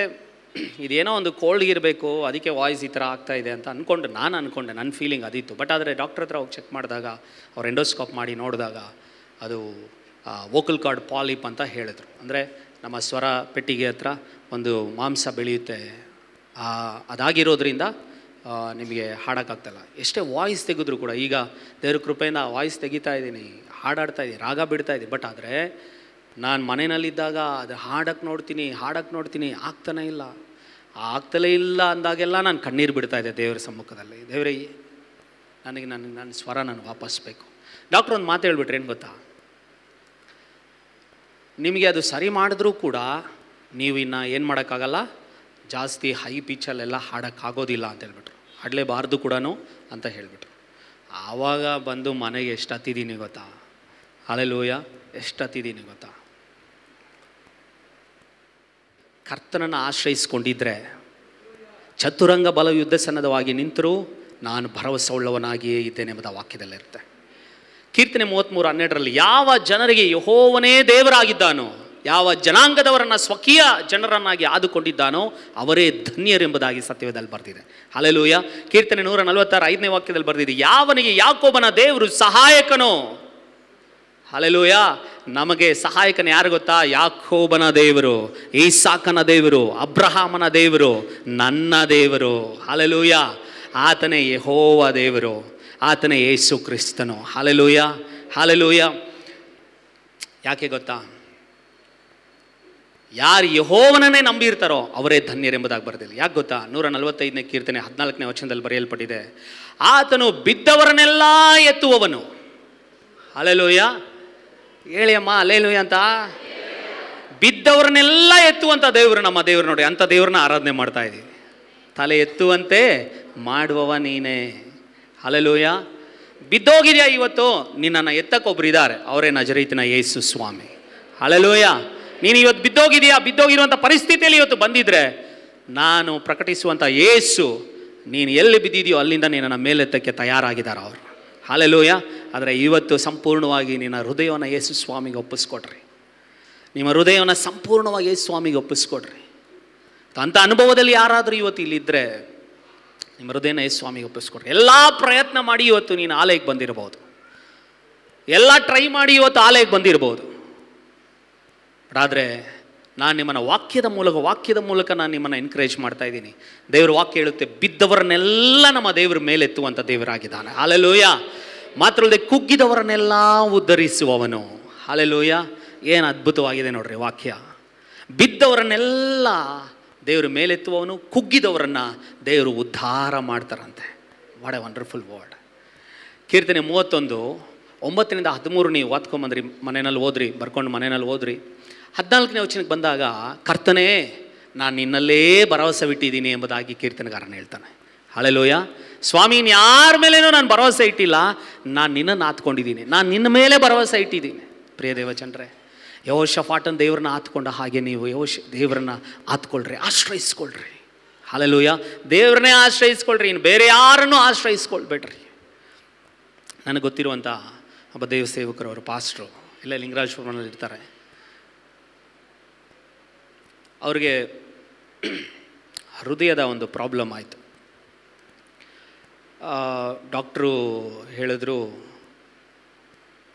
ಇದೇನೋ ಒಂದು ಕೋಲ್ಡ್ ಇರಬೇಕು, ಅದಕ್ಕೆ ವಾಯ್ಸ್ ಈ ಥರ ಆಗ್ತಾ ಇದೆ ಅಂತ ಅಂದ್ಕೊಂಡೆ. ನನ್ನ ಫೀಲಿಂಗ್ ಅದಿತ್ತು. ಬಟ್ ಆದರೆ ಡಾಕ್ಟ್ರ್ ಹತ್ರ ಹೋಗಿ ಚೆಕ್ ಮಾಡಿದಾಗ, ಅವ್ರು ಎಂಡೋಸ್ಕೋಪ್ ಮಾಡಿ ನೋಡಿದಾಗ ಅದು ವೋಕಲ್ ಕಾರ್ಡ್ ಪಾಲಿಪ್ ಅಂತ ಹೇಳಿದ್ರು. ಅಂದರೆ ನಮ್ಮ ಸ್ವರ ಪೆಟ್ಟಿಗೆ ಹತ್ರ ಒಂದು ಮಾಂಸ ಬೆಳೆಯುತ್ತೆ, ಅದಾಗಿರೋದ್ರಿಂದ ನಿಮಗೆ ಹಾಡೋಕ್ಕಾಗ್ತಾಯಿಲ್ಲ. ಎಷ್ಟೇ ವಾಯ್ಸ್ ತೆಗೆದ್ರು ಕೂಡ, ಈಗ ದೇವ್ರ ಕೃಪೆಯಿಂದ ವಾಯ್ಸ್ ತೆಗಿತಾ ಇದ್ದೀನಿ, ಹಾಡಾಡ್ತಾ ಇದ್ದೀನಿ, ರಾಗ ಬಿಡ್ತಾ ಇದ್ದೀನಿ. ಬಟ್ ಆದರೆ ನಾನು ಮನೆಯಲ್ಲಿದ್ದಾಗ ಅದು ಹಾಡಕ್ಕೆ ನೋಡ್ತೀನಿ, ಆಗ್ತಾನೇ ಇಲ್ಲ. ಆಗ್ತಲೇ ಇಲ್ಲ ಅಂದಾಗೆಲ್ಲ ನಾನು ಕಣ್ಣೀರು ಬಿಡ್ತಾ ಇದ್ದೆ ದೇವರ ಸಮ್ಮುಖದಲ್ಲಿ. ದೇವರೇ, ನನ್ನ ಸ್ವರ ನಾನು ವಾಪಸ್ ಬೇಕು. ಡಾಕ್ಟ್ರ್ ಒಂದು ಮಾತು ಹೇಳ್ಬಿಟ್ರೆ ಏನು ಗೊತ್ತಾ? ನಿಮಗೆ ಅದು ಸರಿ ಮಾಡಿದ್ರೂ ಕೂಡ ನೀವು ಇನ್ನು ಏನು ಮಾಡೋಕ್ಕಾಗಲ್ಲ, ಜಾಸ್ತಿ ಹೈ ಪಿಚ್ಚಲ್ಲೆಲ್ಲ ಹಾಡೋಕ್ಕಾಗೋದಿಲ್ಲ ಅಂತ ಹೇಳ್ಬಿಟ್ರು. ಹಾಡಲೇಬಾರ್ದು ಕೂಡ ಅಂತ ಹೇಳಿಬಿಟ್ರು. ಆವಾಗ ಬಂದು ಮನೆಗೆ ಎಷ್ಟು ಹತ್ತಿದ್ದೀನಿ ಗೊತ್ತಾ? ಹಲ್ಲೆಲೂಯ, ಎಷ್ಟು ಹತ್ತಿದ್ದೀನಿ ಗೊತ್ತಾ? ಕರ್ತನನ್ನು ಆಶ್ರಯಿಸ್ಕೊಂಡಿದ್ರೆ, ಚತುರಂಗ ಬಲ ಯುದ್ಧ ಸನ್ನದ್ಧವಾಗಿ ನಿಂತರೂ ನಾನು ಭರವಸೆ ಉಳ್ಳವನಾಗಿಯೇ ಇದ್ದೇನೆ ಎಂಬುದು ವಾಕ್ಯದಲ್ಲಿರುತ್ತೆ. ಕೀರ್ತನೆ 33:12 ಯಾವ ಜನರಿಗೆ ಯೆಹೋವನೇ ದೇವರಾಗಿದ್ದಾನೋ, ಯಾವ ಜನಾಂಗದವರನ್ನು ಸ್ವಕೀಯ ಜನರನ್ನಾಗಿ ಆದುಕೊಂಡಿದ್ದಾನೋ ಅವರೇ ಧನ್ಯರೆಂಬುದಾಗಿ ಸತ್ಯವೇದದಲ್ಲಿ ಬರೆದಿದೆ. ಹಲ್ಲೆಲೂಯಾ. ಕೀರ್ತನೆ 146 ವಾಕ್ಯದಲ್ಲಿ ಬರೆದಿದೆ, ಯಾವನಿಗೆ ಯಾಕೋಬನ ದೇವರು ಸಹಾಯಕನೋ. ಹಲ್ಲೆಲೂಯಾ. ನಮಗೆ ಸಹಾಯಕನ ಯಾರು ಗೊತ್ತಾ? ಯಾಕೋಬನ ದೇವರು, ಈಸಾಕನ ದೇವರು, ಅಬ್ರಹಾಮನ ದೇವರು, ನನ್ನ ದೇವರು. ಹಲ್ಲೆಲೂಯಾ. ಆತನೇ ಯೆಹೋವ ದೇವರು, ಆತನೇ ಯೇಸು ಕ್ರಿಸ್ತನು. Hallelujah, hallelujah. ಯಾಕೆ ಗೊತ್ತಾ? ಯಾರು ಯೆಹೋವನನ್ನೇ ನಂಬಿರ್ತಾರೋ ಅವರೇ ಧನ್ಯರೆಂಬುದಾಗಿ ಬರೆದಿಲ್ಲ. ಯಾಕೆ ಗೊತ್ತಾ? 145 ಕೀರ್ತನೆ 14ನೇ ವಚನದಲ್ಲಿ ಬರೆಯಲ್ಪಟ್ಟಿದೆ, ಆತನು ಬಿದ್ದವರನ್ನೆಲ್ಲ ಎತ್ತುವವನು. ಹಲ್ಲೆಲೂಯಾ. ಹೇಳಿ ಅಮ್ಮ ಹಲ್ಲೆಲೂಯಾ ಅಂತ. ಬಿದ್ದವರನ್ನೆಲ್ಲ ಎತ್ತುವಂಥ ದೇವರು ನಮ್ಮ ದೇವರು. ನೋಡಿ, ಅಂಥ ದೇವ್ರನ್ನ ಆರಾಧನೆ ಮಾಡ್ತಾ ಇದ್ದೀವಿ. ತಲೆ ಎತ್ತುವಂತೆ ಮಾಡುವವ ನೀನೇ. ಹಲ್ಲೆಲೂಯಾ. ಬಿದ್ದೋಗಿದೆಯಾ ಇವತ್ತು? ನಿನ್ನನ್ನು ಎತ್ತಕ್ಕೊಬ್ರು ಇದ್ದಾರೆ, ಅವರೇ ನಜರೇತಿನ ಯೇಸು ಸ್ವಾಮಿ. ಹಲ್ಲೆಲೂಯಾ. ನೀನು ಇವತ್ತು ಬಿದ್ದೋಗಿದೆಯಾ? ಬಿದ್ದೋಗಿರುವಂಥ ಪರಿಸ್ಥಿತಿಯಲ್ಲಿ ಇವತ್ತು ಬಂದಿದ್ರೆ ನಾನು ಪ್ರಕಟಿಸುವಂಥ ಯೇಸು ನೀನು ಎಲ್ಲಿ ಬಿದ್ದಿದೆಯೋ ಅಲ್ಲಿಂದ ನಿನ್ನನ್ನು ಮೇಲೆತ್ತಕ್ಕೆ ತಯಾರಾಗಿದ್ದಾರೆ ಅವರು. ಹಲ್ಲೆಲೂಯಾ. ಆದರೆ ಇವತ್ತು ಸಂಪೂರ್ಣವಾಗಿ ನಿನ್ನ ಹೃದಯವನ್ನು ಯೇಸು ಸ್ವಾಮಿಗೆ ಒಪ್ಪಿಸ್ಕೊಡ್ರಿ. ನಿಮ್ಮ ಹೃದಯವನ್ನು ಸಂಪೂರ್ಣವಾಗಿ ಯೇಸು ಸ್ವಾಮಿಗೆ ಒಪ್ಪಿಸ್ಕೊಡ್ರಿ. ಅಂಥ ಅನುಭವದಲ್ಲಿ ಯಾರಾದರೂ ಇವತ್ತು ಇಲ್ಲಿದ್ದರೆ ನಿಮ್ಮ ಹೃದಯನ ಯೇಸು ಸ್ವಾಮಿಗೆ ಒಪ್ಪಿಸ್ಕೊಡ್ರಿ. ಎಲ್ಲ ಪ್ರಯತ್ನ ಮಾಡಿ ಇವತ್ತು ನೀನು ಆಲಯಕ್ಕೆ ಬಂದಿರ್ಬೋದು, ಎಲ್ಲ ಟ್ರೈ ಮಾಡಿ ಇವತ್ತು ಆಲಯಕ್ಕೆ ಬಂದಿರ್ಬೋದು. ಆದರೆ ನಾನು ನಿಮ್ಮನ್ನು ವಾಕ್ಯದ ಮೂಲಕ ನಾನು ನಿಮ್ಮನ್ನು ಎನ್ಕರೇಜ್ ಮಾಡ್ತಾ ಇದ್ದೀನಿ. ದೇವ್ರ ವಾಕ್ಯ ಹೇಳುತ್ತೆ, ಬಿದ್ದವರನ್ನೆಲ್ಲ ನಮ್ಮ ದೇವರ ಮೇಲೆತ್ತುವಂಥ ದೇವರಾಗಿದ್ದಾನೆ. ಹಲ್ಲೆಲೂಯಾ. ಮಾತ್ರಲ್ಲದೆ ಕುಗ್ಗಿದವರನ್ನೆಲ್ಲ ಉದ್ಧರಿಸುವವನು. ಹಲ್ಲೆಲೂಯಾ. ಏನು ಅದ್ಭುತವಾಗಿದೆ ನೋಡ್ರಿ ವಾಕ್ಯ. ಬಿದ್ದವರನ್ನೆಲ್ಲ ದೇವರು ಮೇಲೆತ್ತುವವನು, ಕುಗ್ಗಿದವರನ್ನು ದೇವರು ಉದ್ಧಾರ ಮಾಡ್ತಾರಂತೆ. What A wonderful word. ಕೀರ್ತನೆ 31:9-13 ನೀವು ಓದ್ಕೊಂಬಂದ್ರಿ, ಮನೆಯಲ್ಲಿ ಓದ್ರಿ, ಬರ್ಕೊಂಡು ಮನೆಯಲ್ಲಿ ಓದ್ರಿ. 14ನೇ ವಚನಕ್ಕೆ ಬಂದಾಗ, ಕರ್ತನೇ ನಾನು ನಿನ್ನಲ್ಲೇ ಭರವಸೆ ಬಿಟ್ಟಿದ್ದೀನಿ ಎಂಬುದಾಗಿ ಕೀರ್ತನೆಗಾರನ ಹೇಳ್ತಾನೆ. ಹಲ್ಲೆಲೂಯಾ. ಸ್ವಾಮಿ, ಯಾರ ಮೇಲೇನೂ ನಾನು ಭರವಸೆ ಇಟ್ಟಿಲ್ಲ, ನಾನು ನಿನ್ನನ್ನು ಆತ್ಕೊಂಡಿದ್ದೀನಿ, ನಾನು ನಿನ್ನ ಮೇಲೆ ಭರವಸೆ ಇಟ್ಟಿದ್ದೀನಿ. ಪ್ರಿಯ ದೇವಜನರೇ, ಯೆಹೋಷಾಫಾಟನ ದೇವ್ರನ್ನ ಆತ್ಕೊಂಡ ಹಾಗೆ ನೀವು ದೇವರನ್ನ ಆತ್ಕೊಳ್ರಿ, ಆಶ್ರಯಿಸ್ಕೊಳ್ರಿ. ಹಲ್ಲೆಲೂಯಾ. ದೇವ್ರನ್ನೇ ಆಶ್ರಯಿಸ್ಕೊಳ್ರಿ, ಇನ್ನು ಬೇರೆ ಯಾರನ್ನೂ ಆಶ್ರಯಿಸ್ಕೊಳ್ಬೇಡ್ರಿ. ನನಗೆ ಗೊತ್ತಿರುವಂಥ ಒಬ್ಬ ದೇವ ಸೇವಕರು, ಅವರು ಪಾಸ್ಟ್ರು, ಇಲ್ಲೇ ಲಿಂಗರಾಜಪುರದಲ್ಲಿ ಇರ್ತಾರೆ. ಅವ್ರಿಗೆ ಹೃದಯದ ಒಂದು ಪ್ರಾಬ್ಲಮ್ ಆಯಿತು. ಡಾಕ್ಟ್ರು ಹೇಳಿದ್ರು,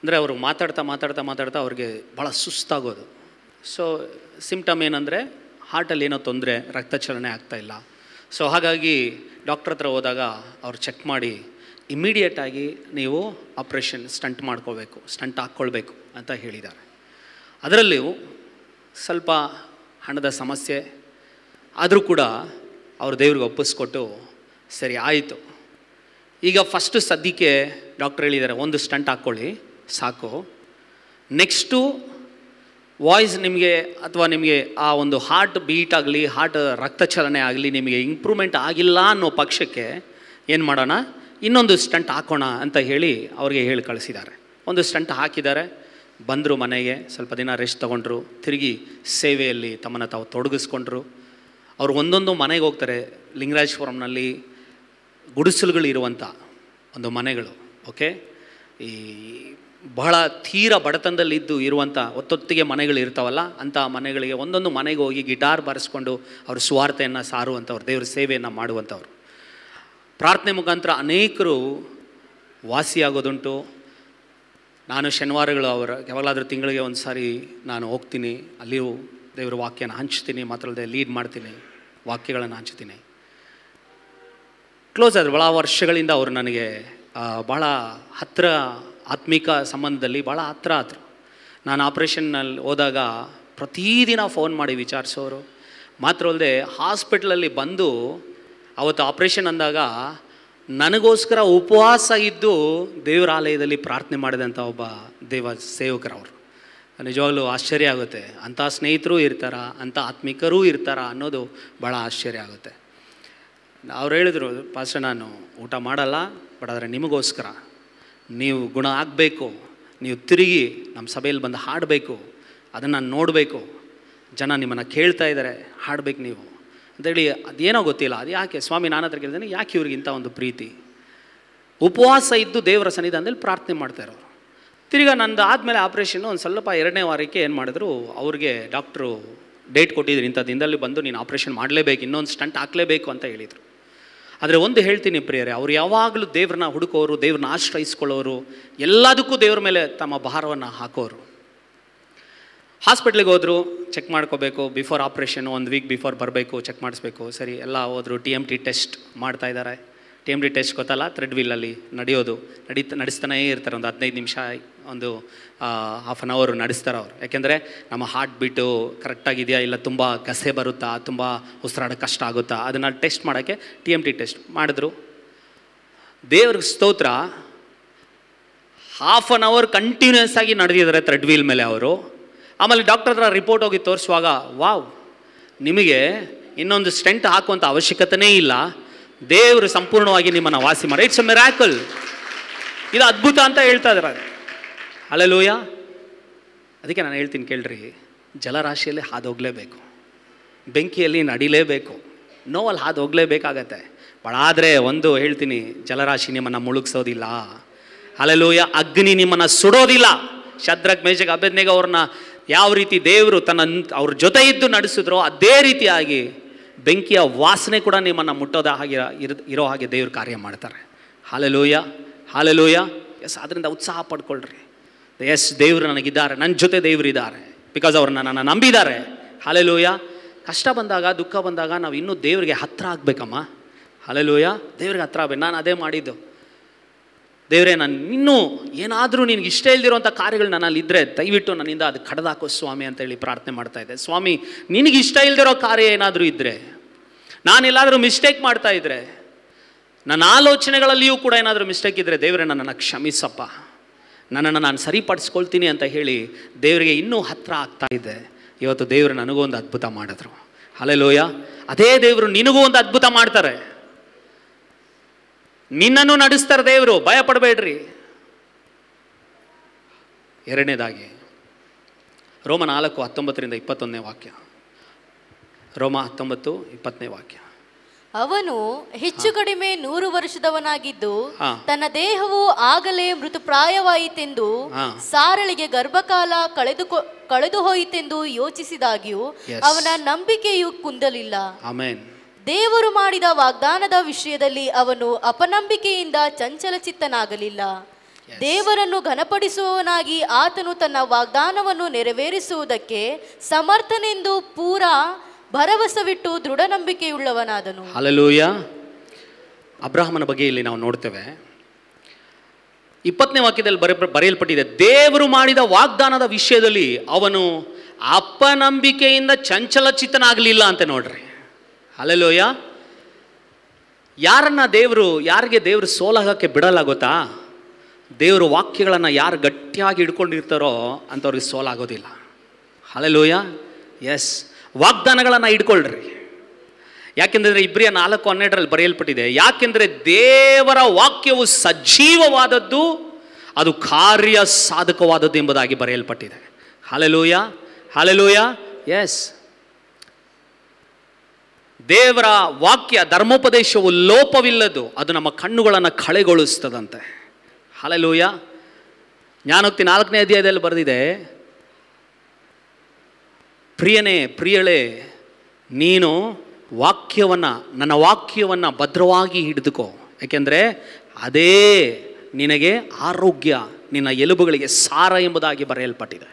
ಅಂದರೆ ಅವರು ಮಾತಾಡ್ತಾ ಅವ್ರಿಗೆ ಭಾಳ ಸುಸ್ತಾಗೋದು. ಸೊ ಸಿಂಪ್ಟಮ್ ಏನಂದರೆ ಹಾರ್ಟಲ್ಲಿ ಏನೋ ತೊಂದರೆ, ರಕ್ತ ಚಲನೆ ಆಗ್ತಾಯಿಲ್ಲ. ಸೊ ಹಾಗಾಗಿ ಡಾಕ್ಟ್ರ್ ಹತ್ರ ಹೋದಾಗ ಅವ್ರು ಚೆಕ್ ಮಾಡಿ ಇಮ್ಮಿಡಿಯೇಟಾಗಿ ನೀವು ಆಪ್ರೇಷನ್ ಸ್ಟಂಟ್ ಹಾಕ್ಕೊಳ್ಬೇಕು ಅಂತ ಹೇಳಿದ್ದಾರೆ. ಅದರಲ್ಲಿಯೂ ಸ್ವಲ್ಪ ಹಣದ ಸಮಸ್ಯೆ ಆದರೂ ಕೂಡ ಅವರು ದೇವ್ರಿಗೆ ಒಪ್ಪಿಸ್ಕೊಟ್ಟು ಸರಿ ಆಯಿತು. ಈಗ ಫಸ್ಟು ಸದ್ಯಕ್ಕೆ ಡಾಕ್ಟ್ರ್ ಹೇಳಿದ್ದಾರೆ, ಒಂದು ಸ್ಟಂಟ್ ಹಾಕ್ಕೊಳ್ಳಿ ಸಾಕು. ನೆಕ್ಸ್ಟು ವಾಯ್ಸ್ ನಿಮಗೆ ಅಥವಾ ನಿಮಗೆ ಆ ಒಂದು ಹಾರ್ಟ್ ಬೀಟ್ ಆಗಲಿ, ಹಾರ್ಟ್ ರಕ್ತ ಚಲನೆ ಆಗಲಿ ನಿಮಗೆ ಇಂಪ್ರೂವ್ಮೆಂಟ್ ಆಗಿಲ್ಲ ಅನ್ನೋ ಪಕ್ಷಕ್ಕೆ ಏನು ಮಾಡೋಣ, ಇನ್ನೊಂದು ಸ್ಟಂಟ್ ಹಾಕೋಣ ಅಂತ ಹೇಳಿ ಅವ್ರಿಗೆ ಹೇಳಿ ಕಳಿಸಿದ್ದಾರೆ. ಒಂದು ಸ್ಟಂಟ್ ಹಾಕಿದ್ದಾರೆ. ಬಂದರು ಮನೆಗೆ, ಸ್ವಲ್ಪ ದಿನ ರೆಸ್ಟ್ ತೊಗೊಂಡ್ರು, ತಿರುಗಿ ಸೇವೆಯಲ್ಲಿ ತಮ್ಮನ್ನು ತಾವು ತೊಡಗಿಸ್ಕೊಂಡ್ರು. ಅವರು ಒಂದೊಂದು ಮನೆಗೆ ಹೋಗ್ತಾರೆ. ಲಿಂಗರಾಜಪುರಂನಲ್ಲಿ ಗುಡಿಸಲುಗಳಿರುವಂಥ ಒಂದು ಮನೆಗಳು, ಓಕೆ, ಈ ಬಹಳ ತೀರ ಬಡತನದಲ್ಲಿದ್ದು ಇರುವಂಥ ಒತ್ತೊತ್ತಿಗೆ ಮನೆಗಳು ಇರ್ತಾವಲ್ಲ, ಅಂಥ ಮನೆಗಳಿಗೆ ಒಂದೊಂದು ಮನೆಗೆ ಹೋಗಿ ಗಿಟಾರ್ ಬಾರಿಸ್ಕೊಂಡು ಅವ್ರ ಸ್ವಾರ್ಥೆಯನ್ನು ಸಾರುವಂಥವ್ರು, ದೇವ್ರ ಸೇವೆಯನ್ನು ಮಾಡುವಂಥವ್ರು. ಪ್ರಾರ್ಥನೆ ಮುಖಾಂತರ ಅನೇಕರು ವಾಸಿಯಾಗೋದುಂಟು. ನಾನು ಶನಿವಾರಗಳು ಯಾವಾಗಲಾದರೂ ತಿಂಗಳಿಗೆ ಒಂದು ಸಾರಿ ನಾನು ಹೋಗ್ತೀನಿ, ಅಲ್ಲಿಯೂ ದೇವ್ರ ವಾಕ್ಯನ ಹಂಚ್ತೀನಿ, ಮಾತ್ರಲ್ಲದೆ ಲೀಡ್ ಮಾಡ್ತೀನಿ, ವಾಕ್ಯಗಳನ್ನು ಹಂಚ್ತೀನಿ. ಕ್ಲೋಸ್ ಆದರು, ಭಾಳ ವರ್ಷಗಳಿಂದ ಅವರು ನನಗೆ ಭಾಳ ಹತ್ತಿರ, ಆತ್ಮಿಕ ಸಂಬಂಧದಲ್ಲಿ ಭಾಳ ಹತ್ತಿರ ಆದರು. ನಾನು ಆಪ್ರೇಷನ್ನಲ್ಲಿ ಹೋದಾಗ ಪ್ರತಿದಿನ ಫೋನ್ ಮಾಡಿ ವಿಚಾರಿಸೋರು. ಮಾತ್ರವಲ್ಲದೆ ಹಾಸ್ಪಿಟ್ಲಲ್ಲಿ ಬಂದು ಅವತ್ತು ಆಪ್ರೇಷನ್ ಅಂದಾಗ ನನಗೋಸ್ಕರ ಉಪವಾಸ ಇದ್ದು ದೇವರ ಆಲಯದಲ್ಲಿ ಪ್ರಾರ್ಥನೆ ಮಾಡಿದಂಥ ಒಬ್ಬ ದೇವ ಸೇವಕರವರು. ನಿಜವಾಗ್ಲೂ ಆಶ್ಚರ್ಯ ಆಗುತ್ತೆ. ಅಂಥ ಸ್ನೇಹಿತರು ಇರ್ತಾರ, ಅಂಥ ಆತ್ಮಿಕರೂ ಇರ್ತಾರ ಅನ್ನೋದು ಭಾಳ ಆಶ್ಚರ್ಯ ಆಗುತ್ತೆ. ಅವ್ರು ಹೇಳಿದರು, ಪಾಸ್ಟರ್ ನಾನು ಊಟ ಮಾಡಲ್ಲ, ಬಟ್ ಆದರೆ ನಿಮಗೋಸ್ಕರ ನೀವು ಗುಣ ಆಗಬೇಕು, ನೀವು ತಿರುಗಿ ನಮ್ಮ ಸಭೆಯಲ್ಲಿ ಬಂದು ಹಾಡಬೇಕು, ಅದನ್ನು ನಾನು ನೋಡಬೇಕು, ಜನ ನಿಮ್ಮನ್ನು ಕೇಳ್ತಾ ಇದ್ದಾರೆ, ಹಾಡಬೇಕು ನೀವು ಅಂತೇಳಿ. ಅದೇನೋ ಗೊತ್ತಿಲ್ಲ, ಅದು ಯಾಕೆ ಸ್ವಾಮಿ, ನಾನು ಹತ್ರ ಕೇಳಿದ್ದೇನೆ, ಯಾಕೆ ಇವ್ರಿಗಿಂತ ಒಂದು ಪ್ರೀತಿ. ಉಪವಾಸ ಇದ್ದು ದೇವರ ಸನ್ನಿಧಾನದಲ್ಲಿ ಪ್ರಾರ್ಥನೆ ಮಾಡ್ತಾಯಿರೋರು. ತಿರ್ಗಾ ನಂದು ಆದಮೇಲೆ ಆಪ್ರೇಷನ್ನು ಒಂದು ಸ್ವಲ್ಪ 2ನೇ ವಾರಕ್ಕೆ ಏನು ಮಾಡಿದ್ರು, ಅವ್ರಿಗೆ ಡಾಕ್ಟ್ರು ಡೇಟ್ ಕೊಟ್ಟಿದ್ರು, ಇಂಥ ದಿನದಲ್ಲಿ ಬಂದು ನೀನು ಆಪ್ರೇಷನ್ ಮಾಡಲೇಬೇಕು, ಇನ್ನೊಂದು ಸ್ಟಂಟ್ ಹಾಕಲೇಬೇಕು ಅಂತ ಹೇಳಿದರು. ಆದರೆ ಒಂದು ಹೇಳ್ತೀನಿ ಪ್ರಿಯರೇ, ಅವ್ರು ಯಾವಾಗಲೂ ದೇವ್ರನ್ನ ಹುಡುಕೋರು, ದೇವ್ರನ್ನ ಆಶ್ರಯಿಸ್ಕೊಳ್ಳೋರು, ಎಲ್ಲದಕ್ಕೂ ದೇವ್ರ ಮೇಲೆ ತಮ್ಮ ಭಾರವನ್ನು ಹಾಕೋರು. ಹಾಸ್ಪಿಟ್ಲಿಗೆ ಹೋದರು, ಚೆಕ್ ಮಾಡ್ಕೋಬೇಕು, ಬಿಫೋರ್ ಆಪ್ರೇಷನ್ನು 1 ವೀಕ್ ಬಿಫೋರ್ ಬರಬೇಕು, ಚೆಕ್ ಮಾಡಿಸ್ಬೇಕು. ಸರಿ, ಎಲ್ಲ ಹೋದರು. TMT ಟೆಸ್ಟ್ ಮಾಡ್ತಾ ಇದ್ದಾರೆ. TMT ಟೆಸ್ಟ್ ಗೊತ್ತಲ್ಲ, ಥ್ರೆಡ್ ವೀಲಲ್ಲಿ ನಡೆಯೋದು, ನಡೆಸ್ತಾನೇ ಇರ್ತಾರೆ. ಒಂದು 15 ನಿಮಿಷ, ಒಂದು ಹಾಫ್ ಆನ್ ಅವರ್ ನಡೆಸ್ತಾರೆ ಅವರು. ಯಾಕೆಂದರೆ ನಮ್ಮ ಹಾರ್ಟ್ ಬೀಟು ಕರೆಕ್ಟಾಗಿದೆಯಾ, ಇಲ್ಲ ತುಂಬ ಗಸೆ ಬರುತ್ತಾ, ತುಂಬ ಉಸಿರಾಡೋಕ್ಕೆ ಕಷ್ಟ ಆಗುತ್ತಾ, ಅದನ್ನು ಟೆಸ್ಟ್ ಮಾಡೋಕ್ಕೆ TMT ಟೆಸ್ಟ್ ಮಾಡಿದ್ರು. ದೇವ್ರಿಗೆ ಸ್ತೋತ್ರ, ಹಾಫ್ ಆನ್ ಅವರ್ ಕಂಟಿನ್ಯೂಸ್ ಆಗಿ ನಡೆದಿದ್ದಾರೆ ಥ್ರೆಡ್ ವೀಲ್ ಮೇಲೆ ಅವರು. ಆಮೇಲೆ ಡಾಕ್ಟರ್ ಹತ್ರ ರಿಪೋರ್ಟ್ ಹೋಗಿ ತೋರಿಸುವಾಗ, ವಾವ್, ನಿಮಗೆ ಇನ್ನೊಂದು ಸ್ಟೆಂಟ್ ಹಾಕುವಂಥ ಅವಶ್ಯಕತೆಯೇ ಇಲ್ಲ, ದೇವರು ಸಂಪೂರ್ಣವಾಗಿ ನಿಮ್ಮನ್ನು ವಾಸಿ ಮಾಡಿ. It's a miracle. ಇದು ಅದ್ಭುತ ಅಂತ ಹೇಳ್ತಾ ಇದ್ದಾರೆ. ಹಲ್ಲೆಲೂಯಾ. ಅದಕ್ಕೆ ನಾನು ಹೇಳ್ತೀನಿ ಕೇಳ್ರಿ, ಜಲರಾಶಿಯಲ್ಲಿ ಹಾದು ಹೋಗಲೇಬೇಕು, ಬೆಂಕಿಯಲ್ಲಿ ನಡಿಲೇಬೇಕು, ನೋವಲ್ಲಿ ಹಾದು ಹೋಗಲೇಬೇಕಾಗತ್ತೆ. ಆದರೆ ಒಂದು ಹೇಳ್ತೀನಿ, ಜಲರಾಶಿ ನಿಮ್ಮನ್ನು ಮುಳುಗಿಸೋದಿಲ್ಲ. ಹಲ್ಲೆಲೂಯಾ. ಅಗ್ನಿ ನಿಮ್ಮನ್ನು ಸುಡೋದಿಲ್ಲ. ಶದ್ರಕ್, ಮೇಷಕ್, ಅಬೇದ್ನೆಗೋ ಅವ್ರನ್ನ ಯಾವ ರೀತಿ ದೇವರು ಅವ್ರ ಜೊತೆ ಇದ್ದು ನಡೆಸಿದ್ರೋ ಅದೇ ರೀತಿಯಾಗಿ ಬೆಂಕಿಯ ವಾಸನೆ ಕೂಡ ನಿಮ್ಮನ್ನು ಮುಟ್ಟೋದ ಹಾಗೆ ಇರೋ ಹಾಗೆ ದೇವ್ರು ಕಾರ್ಯ ಮಾಡ್ತಾರೆ. Hallelujah, hallelujah. ಎಸ್, ಅದರಿಂದ ಉತ್ಸಾಹ ಪಡ್ಕೊಳ್ರಿ. ಎಸ್, ದೇವರು ನನಗಿದ್ದಾರೆ, ನನ್ನ ಜೊತೆ ದೇವರು ಇದ್ದಾರೆ, ಬಿಕಾಸ್ ಅವ್ರನ್ನ ನನ್ನ ನಂಬಿದ್ದಾರೆ. ಹಲ್ಲೆಲೂಯಾ. ಕಷ್ಟ ಬಂದಾಗ, ದುಃಖ ಬಂದಾಗ ನಾವು ಇನ್ನೂ ದೇವರಿಗೆ ಹತ್ತಿರ ಆಗಬೇಕಮ್ಮ. ಹಲ್ಲೆಲೂಯಾ. ದೇವ್ರಿಗೆ ಹತ್ತಿರ ಆಗಬೇಕು. ನಾನು ಅದೇ ಮಾಡಿದ್ದು. ದೇವರೇ, ನಾನು ಇನ್ನೂ ಏನಾದರೂ ನಿನಗೆ ಇಷ್ಟ ಇಲ್ದಿರೋಂಥ ಕಾರ್ಯಗಳು ನನ್ನಲ್ಲಿದ್ದರೆ ದಯವಿಟ್ಟು ನನ್ನಿಂದ ಅದು ಕಡ್ದಾಕೋ ಸ್ವಾಮಿ ಅಂತೇಳಿ ಪ್ರಾರ್ಥನೆ ಮಾಡ್ತಾ ಇದ್ದೆ. ಸ್ವಾಮಿ, ನಿನಗೆ ಇಷ್ಟ ಇಲ್ದಿರೋ ಕಾರ್ಯ ಏನಾದರೂ ಇದ್ದರೆ, ನಾನೆಲ್ಲಾದರೂ ಮಿಸ್ಟೇಕ್ ಮಾಡ್ತಾ ಇದ್ದರೆ, ನನ್ನ ಆಲೋಚನೆಗಳಲ್ಲಿಯೂ ಕೂಡ ಏನಾದರೂ ಮಿಸ್ಟೇಕ್ ಇದ್ದರೆ, ದೇವರೇ ನನ್ನನ್ನು ಕ್ಷಮಿಸಪ್ಪ, ನನ್ನನ್ನು ನಾನು ಸರಿಪಡಿಸ್ಕೊಳ್ತೀನಿ ಅಂತ ಹೇಳಿ ದೇವರಿಗೆ ಇನ್ನೂ ಹತ್ತಿರ ಆಗ್ತಾ ಇದ್ದೆ. ಇವತ್ತು ದೇವರು ನನಗೂ ಒಂದು ಅದ್ಭುತ ಮಾಡಿದ್ರು. ಹಲ್ಲೆಲೂಯಾ. ಅದೇ ದೇವರು ನಿನಗೂ ಒಂದು ಅದ್ಭುತ ಮಾಡ್ತಾರೆ. ನಿನ್ನನ್ನು ನಡೆಸ್ತಾರೆ ದೇವರು, ಭಯ ಪಡಬೇಡ್ರಿ. 2ನೇದಾಗಿ ರೋಮ 4:19-21 ವಾಕ್ಯ. ರೋಮ 19:20 ವಾಕ್ಯ. ಅವನು ಹೆಚ್ಚು ಕಡಿಮೆ 100 ವರ್ಷದವನಾಗಿದ್ದು ತನ್ನ ದೇಹವು ಆಗಲೇ ಮೃತಪ್ರಾಯವಾಯಿತೆಂದು, ಸಾರಳಿಗೆ ಗರ್ಭಕಾಲ ಕಳೆದು ಹೋಯಿತೆಂದು ಯೋಚಿಸಿದಾಗ್ಯೂ ಅವನ ನಂಬಿಕೆಯು ಕುಂದಲಿಲ್ಲ. ಆಮೆನ್. ದೇವರು ಮಾಡಿದ ವಾಗ್ದಾನದ ವಿಷಯದಲ್ಲಿ ಅವನು ಅಪನಂಬಿಕೆಯಿಂದ ಚಂಚಲಚಿತ್ತನಾಗಲಿಲ್ಲ. ದೇವರನ್ನು ಘನಪಡಿಸುವವನಾಗಿ ಆತನು ತನ್ನ ವಾಗ್ದಾನವನ್ನು ನೆರವೇರಿಸುವುದಕ್ಕೆ ಸಮರ್ಥನೆಂದು ಪೂರಾ ಭರವಸವಿಟ್ಟು ದೃಢ ನಂಬಿಕೆಯುಳ್ಳವನಾದನು. ಹಲ್ಲೆಲೂಯಾ. ಅಬ್ರಹಾಮನ ಬಗ್ಗೆ ಇಲ್ಲಿ ನಾವು ನೋಡ್ತೇವೆ. 20ನೇ ವಾಕ್ಯದಲ್ಲಿ ಬರೆಯಲ್ಪಟ್ಟಿದೆ, ದೇವರು ಮಾಡಿದ ವಾಗ್ದಾನದ ವಿಷಯದಲ್ಲಿ ಅವನು ಅಪನಂಬಿಕೆಯಿಂದ ಚಂಚಲಚಿತ್ತನಾಗಲಿಲ್ಲ ಅಂತ. ನೋಡ್ರಿ, ಹಲ್ಲೆಲೂಯಾ. ಯಾರಿಗೆ ದೇವರು ಸೋಲಾಗಕ್ಕೆ ಬಿಡಲ್ಲ ಗೊತ್ತಾ? ದೇವರು ವಾಕ್ಯಗಳನ್ನು ಯಾರು ಗಟ್ಟಿಯಾಗಿ ಹಿಡ್ಕೊಂಡಿರ್ತಾರೋ ಅಂಥವ್ರಿಗೆ ಸೋಲಾಗೋದಿಲ್ಲ. ಹಲ್ಲೆಲೂಯಾ. ಎಸ್, ವಾಗ್ದಾನಗಳನ್ನು ಇಟ್ಕೊಳ್ರಿ. ಯಾಕೆಂದರೆ ಇಬ್ರಿಯ 4:12 ಬರೆಯಲ್ಪಟ್ಟಿದೆ, ಯಾಕೆಂದರೆ ದೇವರ ವಾಕ್ಯವು ಸಜೀವವಾದದ್ದು, ಅದು ಕಾರ್ಯ ಸಾಧಕವಾದದ್ದು ಎಂಬುದಾಗಿ ಬರೆಯಲ್ಪಟ್ಟಿದೆ. Hallelujah, hallelujah. ಎಸ್, ದೇವರ ವಾಕ್ಯ ಧರ್ಮೋಪದೇಶವು ಲೋಪವಿಲ್ಲದು, ಅದು ನಮ್ಮ ಕಣ್ಣುಗಳನ್ನು ಕಳೆಗೊಳಿಸ್ತದಂತೆ. ಹಲ್ಲೆಲೂಯಾ. ಜ್ಞಾನೋಕ್ತಿ 4ನೇ ಅಧ್ಯಾಯದಲ್ಲಿ ಬರೆದಿದೆ, ಪ್ರಿಯನೇ, ಪ್ರಿಯಳೇ, ನೀನು ನನ್ನ ವಾಕ್ಯವನ್ನು ಭದ್ರವಾಗಿ ಹಿಡಿದುಕೋ, ಯಾಕೆಂದರೆ ಅದೇ ನಿನಗೆ ಆರೋಗ್ಯ, ನಿನ್ನ ಎಲುಬುಗಳಿಗೆ ಸಾರ ಎಂಬುದಾಗಿ ಬರೆಯಲ್ಪಟ್ಟಿದೆ.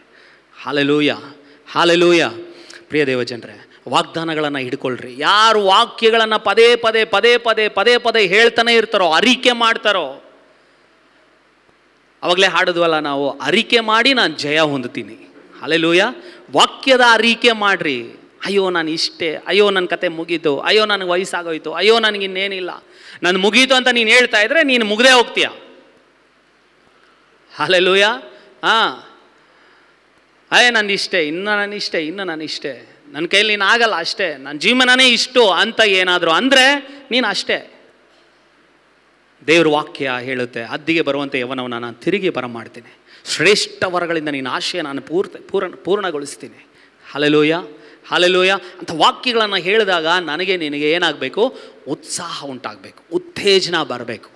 Hallelujah, hallelujah. ಪ್ರಿಯ ದೇವಜನರೇ, ವಾಗ್ದಾನಗಳನ್ನು ಹಿಡ್ಕೊಳ್ರಿ. ಯಾರು ವಾಕ್ಯಗಳನ್ನು ಪದೇ ಪದೇ ಹೇಳ್ತಾನೆ ಇರ್ತಾರೋ, ಅರಿಕೆ ಮಾಡ್ತಾರೋ, ಅವಾಗಲೇ ಹಾಡಿದ್ವಲ್ಲ ನಾವು, ಅರಿಕೆ ಮಾಡಿ ನಾನು ಜಯ ಹೊಂದುತ್ತೀನಿ. ಹಲ್ಲೆಲೂಯಾ. ವಾಕ್ಯದ ಅರಿಕೆ ಮಾಡ್ರಿ. ಅಯ್ಯೋ ನಾನು ಇಷ್ಟೇ, ಅಯ್ಯೋ ನನ್ನ ಕತೆ ಮುಗೀತು, ಅಯ್ಯೋ ನನಗೆ ವಯಸ್ಸಾಗೋಯ್ತು, ಅಯ್ಯೋ ನನಗಿನ್ನೇನಿಲ್ಲ, ನಾನು ಮುಗೀತು ಅಂತ ನೀನು ಹೇಳ್ತಾ ಇದ್ರೆ ನೀನು ಮುಗ್ದೇ ಹೋಗ್ತೀಯ. ಹಲ್ಲೆಲೂಯಾ. ನಂದಿಷ್ಟೇ, ಇನ್ನು ನಾನಿಷ್ಟೇ, ನನ್ನ ಕೈಯಲ್ಲಿ ನೀನು ಆಗಲ್ಲ, ಅಷ್ಟೇ, ನನ್ನ ಜೀವನನೇ ಇಷ್ಟು ಅಂತ ಏನಾದರೂ ಅಂದರೆ ನೀನು ಅಷ್ಟೇ. ದೇವ್ರ ವಾಕ್ಯ ಹೇಳುತ್ತೆ, ಹದ್ದಿಗೆ ಬರುವಂತೆ ಯವನವನ್ನು ನಾನು ತಿರುಗಿ ಬರಮಾಡ್ತೀನಿ, ಶ್ರೇಷ್ಠ ವರಗಳಿಂದ ನಿನ್ನ ಆಶಯ ನಾನು ಪೂರ್ಣಗೊಳಿಸ್ತೀನಿ. ಹಲ್ಲೆಲೂಯಾ, ಹಲ್ಲೆಲೂಯಾ ಅಂತ ವಾಕ್ಯಗಳನ್ನು ಹೇಳಿದಾಗ ನನಗೆ ನಿನಗೆ ಏನಾಗಬೇಕು? ಉತ್ಸಾಹ ಉಂಟಾಗಬೇಕು, ಉತ್ತೇಜನ ಬರಬೇಕು.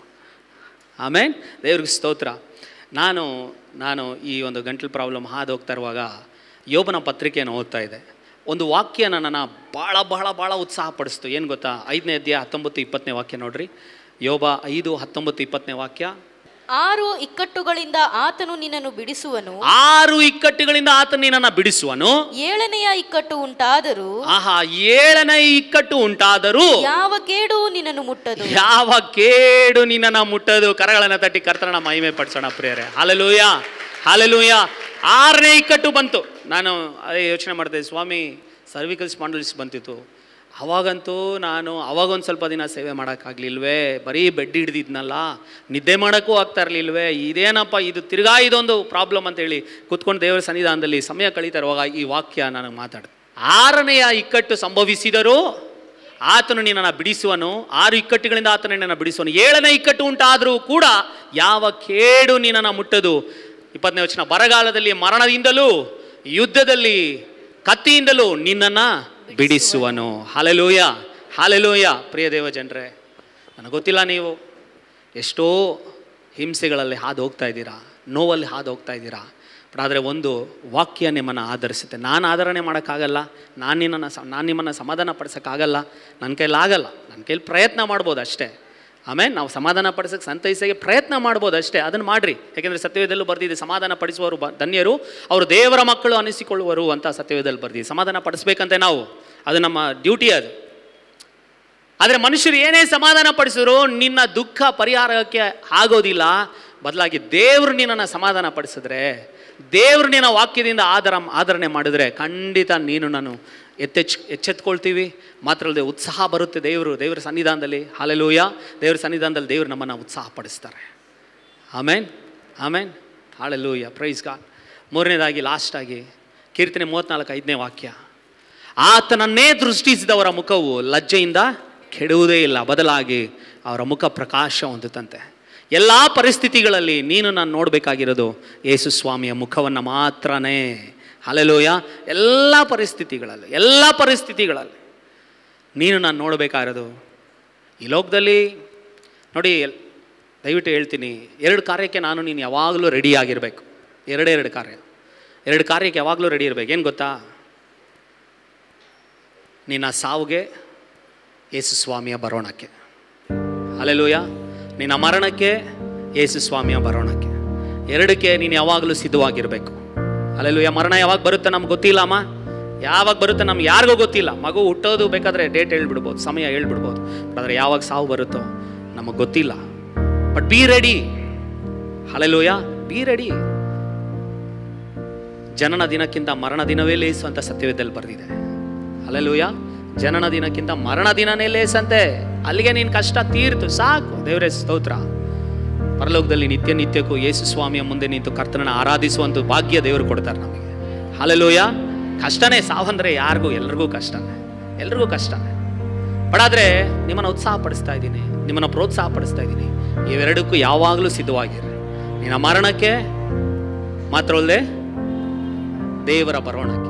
ಆಮೇಲೆ ದೇವ್ರಿಗೆ ಸ್ತೋತ್ರ. ನಾನು ಈ ಒಂದು ಗಂಟಲು ಪ್ರಾಬ್ಲಮ್ ಹಾದು ಹೋಗ್ತಾ ಇರುವಾಗ ಯೋಬನ ಪತ್ರಿಕೆಯನ್ನು ಓದ್ತಾ ಇದ್ದೆ. ಒಂದು ವಾಕ್ಯ ನನ್ನನ್ನು ಭಾಳ ಭಾಳ ಭಾಳ ಉತ್ಸಾಹಪಡಿಸ್ತು. ಏನು ಗೊತ್ತಾ? 5ನೇ ಅಧ್ಯಾಯ 19-20ನೇ ವಾಕ್ಯ ನೋಡ್ರಿ. ಯೋಬ 5:19-20ನೇ ವಾಕ್ಯ. 6 ಇಕ್ಕಟ್ಟುಗಳಿಂದ ಆತನು ನಿನ್ನನ್ನು ಬಿಡಿಸುವನು. 6 ಇಕ್ಕಟ್ಟುಗಳಿಂದ ಆತನು ನಿನ್ನನ್ನು ಬಿಡಿಸುವನು. 7ನೆಯ ಇಕ್ಕಟ್ಟು ಉಂಟಾದರೂ, 7ನೇ ಇಕ್ಕಟ್ಟು ಉಂಟಾದರೂ ಯಾವ ಕೇಡು ನಿನ್ನನ್ನು ಮುಟ್ಟದು. ಯಾವ ಕೇಡು ನಿನ್ನನ್ನು ಮುಟ್ಟದು. ಕರಗಳನ್ನು ತಟ್ಟಿ ಕರ್ತನ ಮಹಿಮೆ ಪಡಿಸೋಣ ಪ್ರಿಯರೇ. Hallelujah, hallelujah. 6ನೇ ಇಕ್ಕಟ್ಟು ಬಂತು. ನಾನು ಅದೇ ಯೋಚನೆ ಮಾಡಿದೆ, ಸ್ವಾಮಿ ಸರ್ವಿಕಲ್ ಸ್ಪಾಂಡಿಲಿಟಿಸ್ ಬಂತಿತ್ತು. ಅವಾಗಂತೂ ಅವಾಗೊಂದು ಸ್ವಲ್ಪ ದಿನ ಸೇವೆ ಮಾಡೋಕ್ಕಾಗಲಿಲ್ವೇ, ಬರೀ ಬೆಡ್ ಹಿಡ್ದಿದ್ನಲ್ಲ, ನಿದ್ದೆ ಮಾಡೋಕ್ಕೂ ಆಗ್ತಾ ಇರಲಿಲ್ವೇ, ಇದೇನಪ್ಪ ಇದು, ತಿರ್ಗಾ ಇದೊಂದು ಪ್ರಾಬ್ಲಮ್ ಅಂತೇಳಿ ಕೂತ್ಕೊಂಡು ದೇವರ ಸನ್ನಿಧಾನದಲ್ಲಿ ಸಮಯ ಕಳೀತಾ ಇರುವಾಗ ಈ ವಾಕ್ಯ ನನಗೆ ಮಾತಾಡಿದೆ. 6ನೆಯ ಇಕ್ಕಟ್ಟು ಸಂಭವಿಸಿದರೂ ಆತನು ನಿನ್ನನ್ನು ಬಿಡಿಸುವನು. 6 ಇಕ್ಕಟ್ಟುಗಳಿಂದ ಆತನು ನಿನ್ನನ್ನು ಬಿಡಿಸುವನು. 7ನೇ ಇಕ್ಕಟ್ಟು ಉಂಟಾದರೂ ಕೂಡ ಯಾವ ಕೇಡು ನಿನ್ನನ್ನು ಮುಟ್ಟದು. 20ನೇ ವಚನ. ಬರಗಾಲದಲ್ಲಿ, ಮರಣದಿಂದಲೂ, ಯುದ್ಧದಲ್ಲಿ, ಕತ್ತಿಯಿಂದಲೂ ನಿನ್ನನ್ನು ಬಿಡಿಸುವನು. Hallelujah, hallelujah. ಪ್ರಿಯ ದೇವ ಜನರೇ, ನನಗೆ ಗೊತ್ತಿಲ್ಲ ನೀವು ಎಷ್ಟೋ ಹಿಂಸೆಗಳಲ್ಲಿ ಹಾದು ಹೋಗ್ತಾ ಇದ್ದೀರಾ, ನೋವಲ್ಲಿ ಹಾದು ಹೋಗ್ತಾ ಇದ್ದೀರಾ. ಬಟ್ ಆದರೆ ಒಂದು ವಾಕ್ಯ ನಿಮ್ಮನ್ನು ಆಧರಿಸುತ್ತೆ. ನಾನು ಆಧರಣೆ ಮಾಡೋಕ್ಕಾಗಲ್ಲ, ನಾನು ನಿಮ್ಮನ್ನು ಸಮಾಧಾನ ಪಡಿಸೋಕ್ಕಾಗಲ್ಲ, ನನ್ನ ಕೈಲಾಗಲ್ಲ. ನನ್ನ ಕೈಲಿ ಪ್ರಯತ್ನ ಮಾಡ್ಬೋದು ಅಷ್ಟೇ. ಆಮೇಲೆ ನಾವು ಸಮಾಧಾನ ಪಡಿಸೋಕ್ಕೆ, ಸಂತೈಸೋಕ್ಕೆ ಪ್ರಯತ್ನ ಮಾಡ್ಬೋದು ಅಷ್ಟೇ. ಅದನ್ನು ಮಾಡಿರಿ. ಯಾಕೆಂದರೆ ಸತ್ಯವೇದಲ್ಲೂ ಬರ್ದಿದೆ, ಸಮಾಧಾನ ಪಡಿಸುವವರು ಧನ್ಯರು, ಅವರು ದೇವರ ಮಕ್ಕಳು ಅನಿಸಿಕೊಳ್ಳುವರು ಅಂತ ಸತ್ಯವೇದದಲ್ಲಿ ಬರ್ದಿದೆ. ಸಮಾಧಾನ ಪಡಿಸ್ಬೇಕಂತೆ ನಾವು, ಅದು ನಮ್ಮ ಡ್ಯೂಟಿ ಅದು. ಆದರೆ ಮನುಷ್ಯರು ಏನೇ ಸಮಾಧಾನ ಪಡಿಸಿದ್ರು ನಿನ್ನ ದುಃಖ ಪರಿಹಾರಕ್ಕೆ ಆಗೋದಿಲ್ಲ. ಬದಲಾಗಿ ದೇವರು ನಿನ್ನನ್ನು ಸಮಾಧಾನ ಪಡಿಸಿದ್ರೆ, ದೇವರು ನಿನ್ನ ವಾಕ್ಯದಿಂದ ಆದರಣೆ ಮಾಡಿದ್ರೆ ಖಂಡಿತ ನಾನು ಎಚ್ಚೆತ್ಕೊಳ್ತೀವಿ. ಮಾತ್ರ ಅಲ್ಲದೆ ಉತ್ಸಾಹ ಬರುತ್ತೆ ದೇವರ ಸನ್ನಿಧಾನದಲ್ಲಿ. ಹಲ್ಲೆಲೂಯ. ದೇವರ ಸನ್ನಿಧಾನದಲ್ಲಿ ದೇವರು ನಮ್ಮನ್ನು ಉತ್ಸಾಹ ಪಡಿಸ್ತಾರೆ. ಆಮೇನ್, ಆಮೇನ್, ಹಲ್ಲೆಲೂಯ, ಪ್ರೈಸ್ ಗಾಡ್. 3ನೇದಾಗಿ, ಲಾಸ್ಟಾಗಿ ಕೀರ್ತನೆ 34:5ನೇ ವಾಕ್ಯ. ಆತನನ್ನೇ ದೃಷ್ಟಿಸಿದವರ ಮುಖವು ಲಜ್ಜೆಯಿಂದ ಕೆಡುವುದೇ ಇಲ್ಲ, ಬದಲಾಗಿ ಅವರ ಮುಖ ಪ್ರಕಾಶ ಹೊಂದುತ್ತಂತೆ. ಎಲ್ಲ ಪರಿಸ್ಥಿತಿಗಳಲ್ಲಿ ನಾನು ನೋಡಬೇಕಾಗಿರೋದು ಯೇಸು ಸ್ವಾಮಿಯ ಮುಖವನ್ನು ಮಾತ್ರನೇ. ಹಲ್ಲೆಲೂಯ. ಎಲ್ಲ ಪರಿಸ್ಥಿತಿಗಳಲ್ಲಿ ನಾನು ನೋಡಬೇಕಾಗಿರೋದು. ಈ ಲೋಕದಲ್ಲಿ ನೋಡಿ, ದಯವಿಟ್ಟು ಹೇಳ್ತೀನಿ, 2 ಕಾರ್ಯಕ್ಕೆ ನೀನು ಯಾವಾಗಲೂ ರೆಡಿ ಆಗಿರಬೇಕು. 2 ಕಾರ್ಯಕ್ಕೆ ಯಾವಾಗಲೂ ರೆಡಿ ಇರಬೇಕು. ಏನು ಗೊತ್ತಾ? ನಿನ್ನ ಸಾವುಗೆ, ಯೇಸು ಸ್ವಾಮಿಯ ಬರೋಣಕ್ಕೆ. ಹಲ್ಲೆಲೂಯ. ನಿನ್ನ ಮರಣಕ್ಕೆ, ಯೇಸು ಸ್ವಾಮಿಯ ಬರೋಣಕ್ಕೆ. 2ಕ್ಕೆ ನೀನು ಯಾವಾಗಲೂ ಸಿದ್ಧವಾಗಿರಬೇಕು. ಹಲ್ಲೆಲೂಯ. ಮರಣ ಯಾವಾಗ ಬರುತ್ತೆ ನಮ್ಗೆ ಗೊತ್ತಿಲ್ಲ ಅಮ್ಮ, ಯಾವಾಗ ಬರುತ್ತೆ ನಮ್ಗೆ ಯಾರಿಗೂ ಗೊತ್ತಿಲ್ಲ. ಮಗು ಹುಟ್ಟೋದು ಬೇಕಾದರೆ ಡೇಟ್ ಹೇಳ್ಬಿಡ್ಬೋದು, ಸಮಯ ಹೇಳ್ಬಿಡ್ಬೋದು. ಆದರೆ ಯಾವಾಗ ಸಾವು ಬರುತ್ತೋ ನಮಗೆ ಗೊತ್ತಿಲ್ಲ. But be ready. Hallelujah, be ready. ಜನನ ದಿನಕ್ಕಿಂತ ಮರಣ ದಿನವೇ ಲೇಸು ಅಂತ ಸತ್ಯವೇದದಲ್ಲಿ ಬರೆದಿದೆ. ಹಲ್ಲೆಲೂಯ. ಜನನ ದಿನಕ್ಕಿಂತ ಮರಣ ದಿನನೇ ಲೇಸಂತೆ. ಅಲ್ಲಿಗೆ ನೀನು ಕಷ್ಟ ತೀರ್ತು, ಸಾಕು. ದೇವರೇ ಸ್ತೋತ್ರ. ಪರಲೋಕದಲ್ಲಿ ನಿತ್ಯಕ್ಕೂ ಯೇಸು ಸ್ವಾಮಿಯ ಮುಂದೆ ನಿಂತು ಕರ್ತನನ್ನು ಆರಾಧಿಸುವಂಥ ಭಾಗ್ಯ ದೇವರು ಕೊಡ್ತಾರೆ ನಮಗೆ. ಹಲ್ಲೆಲೂಯ. ಕಷ್ಟನೇ ಸಾವಂದರೆ ಎಲ್ಲರಿಗೂ ಕಷ್ಟನೇ. ಬಟ್ ಆದರೆ ನಿಮ್ಮನ್ನು ಉತ್ಸಾಹ ಪಡಿಸ್ತಾ ಇದ್ದೀನಿ, ನಿಮ್ಮನ್ನು ಪ್ರೋತ್ಸಾಹ ಪಡಿಸ್ತಾ ಇದ್ದೀನಿ. ಇವೆರಡಕ್ಕೂ ಯಾವಾಗಲೂ ಸಿದ್ಧವಾಗಿರ್ರಿ. ನಿನ್ನ ಮರಣಕ್ಕೆ ಮಾತ್ರ ಅಲ್ಲದೆ ದೇವರ ಬರೋಣಕ್ಕೆ.